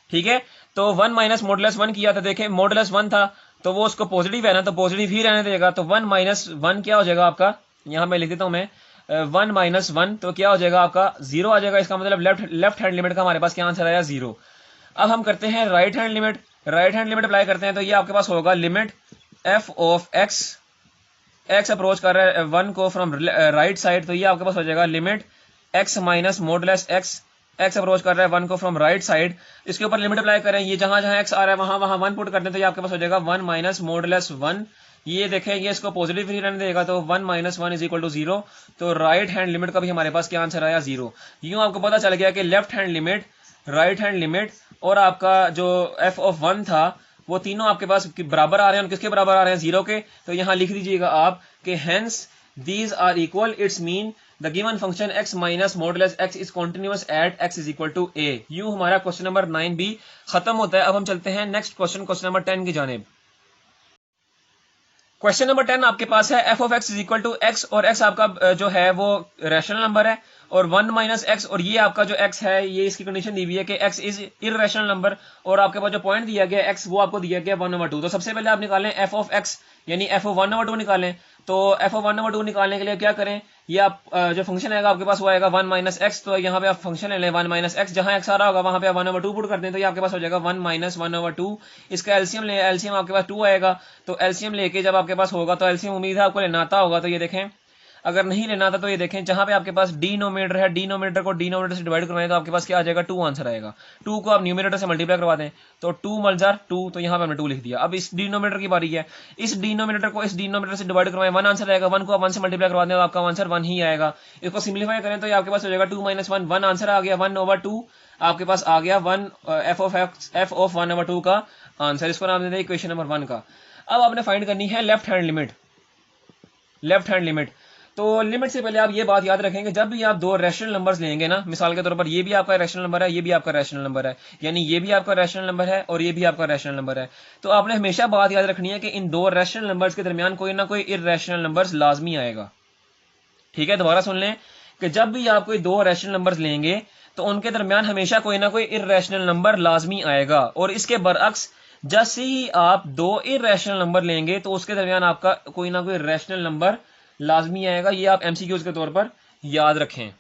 ठीक है। तो 1 माइनस मॉडुलस 1 किया था, देखें मॉडुलस 1 था तो वो उसको पॉजिटिव है ना, तो पॉजिटिव ही रहने देगा। तो 1 माइनस 1 क्या हो जाएगा आपका, यहाँ मैं लिख देता हूं मैं 1 माइनस 1, तो क्या हो जाएगा आपका 0 आ जाएगा। इसका मतलब लेफ्ट हैंड लिमिट का हमारे पास क्या आंसर आया 0। अब हम करते हैं right hand limit, right hand limit apply करते हैं, तो ये आपके पास होगा limit F of x, x approach कर रहा है 1 को फ्रॉम राइट साइड, तो ये आपके पास हो जाएगा limit x minus modulus x, x approach कर रहा है 1 को फ्रॉम राइट साइड, इसके ऊपर लिमिट अप्लाई करें, ये जहां जहां एक्स आ रहा है वहां वहां 1 पुट कर दें, तो ये आपके पास हो जाएगा 1 माइनस मॉडुलस 1। ये देखें ये इसको पॉजिटिव ही रहने देगा, तो 1 माइनस 1 इज इक्वल टू 0। तो राइट हैंड लिमिट का भी हमारे पास क्या आंसर आया 0। यूं आपको पता चल गया कि left hand limit, right hand limit और आपका जो एफ ऑफ 1 था वो तीनों आपके पास बराबर आ रहे हैं, और किसके बराबर आ रहे हैं 0 के। तो यहां लिख दीजिएगा आप कि hence these are equal, its mean the given function x minus modulus x is continuous at x is equal to a। यूं हमारा क्वेश्चन नंबर 9 भी खत्म होता है। अब हम चलते हैं नेक्स्ट क्वेश्चन, क्वेश्चन नंबर 10 की जानिब। क्वेश्चन नंबर 10 आपके पास है f of x is equal to x, और एक्स आपका जो है वो रैशनल नंबर है, और 1 माइनस एक्स, और ये आपका जो x है ये इसकी कंडीशन दी हुई है कि x इज इररेशनल नंबर, और आपके पास जो पॉइंट दिया गया x वो आपको दिया गया 1/2। तो सबसे पहले आप निकालें f ऑफ x, यानी f ऑफ 1/2 निकालें। तो f ऑफ 1/2 निकालने के लिए क्या करें, ये आप जो फंक्शन आएगा आपके पास वो आएगा 1 माइनस एक्स, तो यहाँ पे आप फंक्शन ले लें 1 माइनस एक्स, जहां x आ रहा होगा वहां पे आप 1/2 पुट कर दें, तो ये आपके पास हो जाएगा 1 माइनस 1/2। इसका एलसीएम ले, एलसीएम आपके पास 2 आएगा, तो एलसीएम लेके जब आपके पास होगा, तो एलसीएम उम्मीद है आपको लेना आता होगा, तो ये देखें अगर नहीं लेना था तो ये देखें जहां पे आपके पास डिनोमिनेटर है, डिनोमिनेटर को डिनोमिनेटर से डिवाइड करवाएं, तो आपके पास क्या आ जाएगा 2 आंसर आएगा। 2 को आप न्यूमिनेटर से मल्टीप्लाई करवा दें, तो 2 मल्जार 2, तो यहाँ पे हमने 2 लिख दिया। अब इस डिनोमिनेटर की बारी है, इस डिनोमिनेटर को इस डिनोमिनेटर से डिवाइड करवाएं, 1 आंसर आएगा। 1 को आप 1 से मल्टीप्लाई करवा दें तो आपका आंसर 1 ही आएगा। इसको सिंप्लीफाई करें तो ये आपके पास हो जाएगा 2 माइनस 1, 1 आंसर आ गया, 1/2 आपके पास आ गया 1 एफ ऑफ 1/2 का आंसर। इसको नाम दे दें इक्वेशन नंबर 1 का। अब आपने फाइंड करनी है left hand limit, left hand limit. तो लिमिट से पहले आप ये बात याद रखें कि जब भी आप दो रैशनल नंबर्स लेंगे ना, मिसाल के तौर पर ये भी आपका रैशनल नंबर है, ये भी आपका रैशनल नंबर है, यानी ये भी आपका रैशनल नंबर है और ये भी आपका रैशनल नंबर है, तो आपने हमेशा बात याद रखनी है कि इन दो रैशनल नंबर्स के दरमियान कोई ना कोई इररेशनल नंबर्स लाजमी आएगा। ठीक है, दोबारा सुन लें कि जब भी आप कोई दो रैशनल नंबर्स लेंगे तो उनके दरमियान हमेशा कोई ना कोई इररेशनल नंबर लाजमी आएगा, और इसके बरअक्स जैसे ही आप दो इररेशनल नंबर लेंगे तो उसके दरमियान आपका कोई ना कोई रैशनल नंबर लाजमी आएगा। ये आप एमसीक्यूज के तौर पर याद रखें।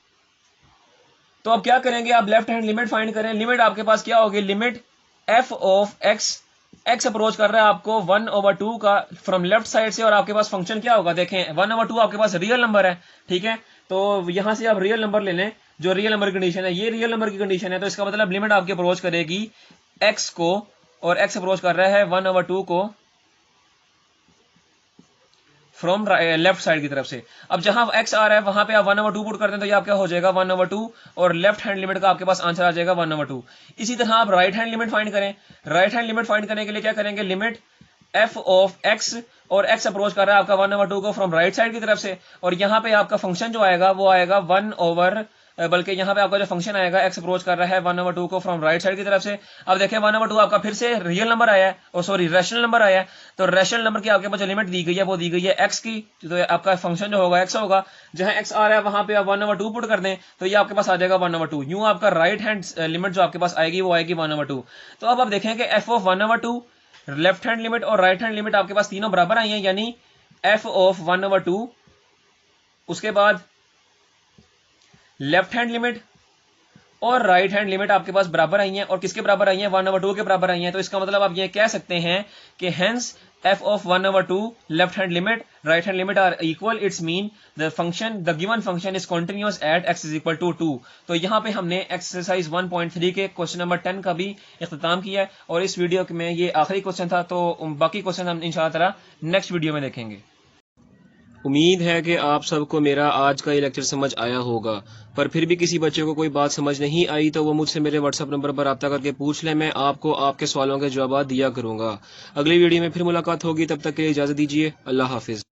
तो अब क्या करेंगे, आप लेफ्ट हैंड लिमिट फाइंड करें। लिमिट आपके पास क्या होगी, limit F of x, x approach कर रहा है आपको 1/2 का फ्रॉम लेफ्ट साइड से, और आपके पास फंक्शन क्या होगा, देखें 1/2 आपके पास रियल नंबर है। ठीक है, तो यहां से आप रियल नंबर ले लें, जो रियल नंबर की कंडीशन है, ये रियल नंबर की कंडीशन है, तो इसका मतलब लिमिट आपकी अप्रोच करेगी एक्स को, और एक्स अप्रोच कर रहा है 1/2 को फ्रॉम लेफ्ट साइड की तरफ से। अब जहां एक्स आ रहा है वहां पे आप 1/2 पुट करते हैं तो ये आपका हो जाएगा 1/2, और लेफ्ट हैंड लिमिट का आपके पास आंसर आ जाएगा 1/2। इसी तरह आप राइट हैंड लिमिट फाइंड करें। राइट हैंड लिमिट फाइंड करने के लिए क्या करेंगे, लिमिट एफ ऑफ एक्स, और एक्स अप्रोच कर रहा है आपका 1/2 को फ्रॉम राइट साइड की तरफ से, और यहाँ पे आपका फंक्शन जो आएगा वो आएगा बल्कि यहाँ पे आपका जो फंक्शन आएगा एक्स अप्रोच कर रहा है 1/2 को फ्रॉम राइट साइड की तरफ से। अब देखें 1/2 आपका फिर से रियल नंबर आया है, और सॉरी रैशनल नंबर आया है, तो रैशनल नंबर की आपके पास जो लिमिट दी गई है वो दी गई है एक्स की, तो आपका फंक्शन जो होगा एक्स होगा। जहां एक्स आ रहा है वहां पे आप 1/2 पुट कर दें तो ये आपके पास आ जाएगा 1/2। यूं आपका राइट हैंड लिमिट जो आपके पास आएगी वो आएगी 1/2। तो अब आप देखें कि F of 1/2, left hand limit और राइट हैंड लिमिट आपके पास तीनों बराबर आई हैं, यानी एफ ऑफ 1/2, उसके बाद लेफ्ट हैंड लिमिट और राइट हैंड लिमिट आपके पास बराबर आई हैं, और किसके बराबर आई हैं, 1/2 के बराबर आई हैं। तो इसका मतलब आप ये कह सकते हैं कि hence f of 1/2 left hand limit right hand limit are equal, it's mean the given function is continuous at x is equal to 2। तो यहाँ पे हमने एक्सरसाइज 1.3 के क्वेश्चन नंबर 10 का भी इख्तिताम किया है, और इस वीडियो में ये आखिरी क्वेश्चन था, तो बाकी क्वेश्चन हम इंशाअल्लाह ताला नेक्स्ट वीडियो में देखेंगे। उम्मीद है कि आप सबको मेरा आज का ये लेक्चर समझ आया होगा, पर फिर भी किसी बच्चे को कोई बात समझ नहीं आई तो वो मुझसे मेरे व्हाट्सएप नंबर पर रब्ता करके पूछ ले, मैं आपको आपके सवालों के जवाब दिया करूंगा। अगली वीडियो में फिर मुलाकात होगी, तब तक के लिए इजाज़त दीजिए। अल्लाह हाफिज़।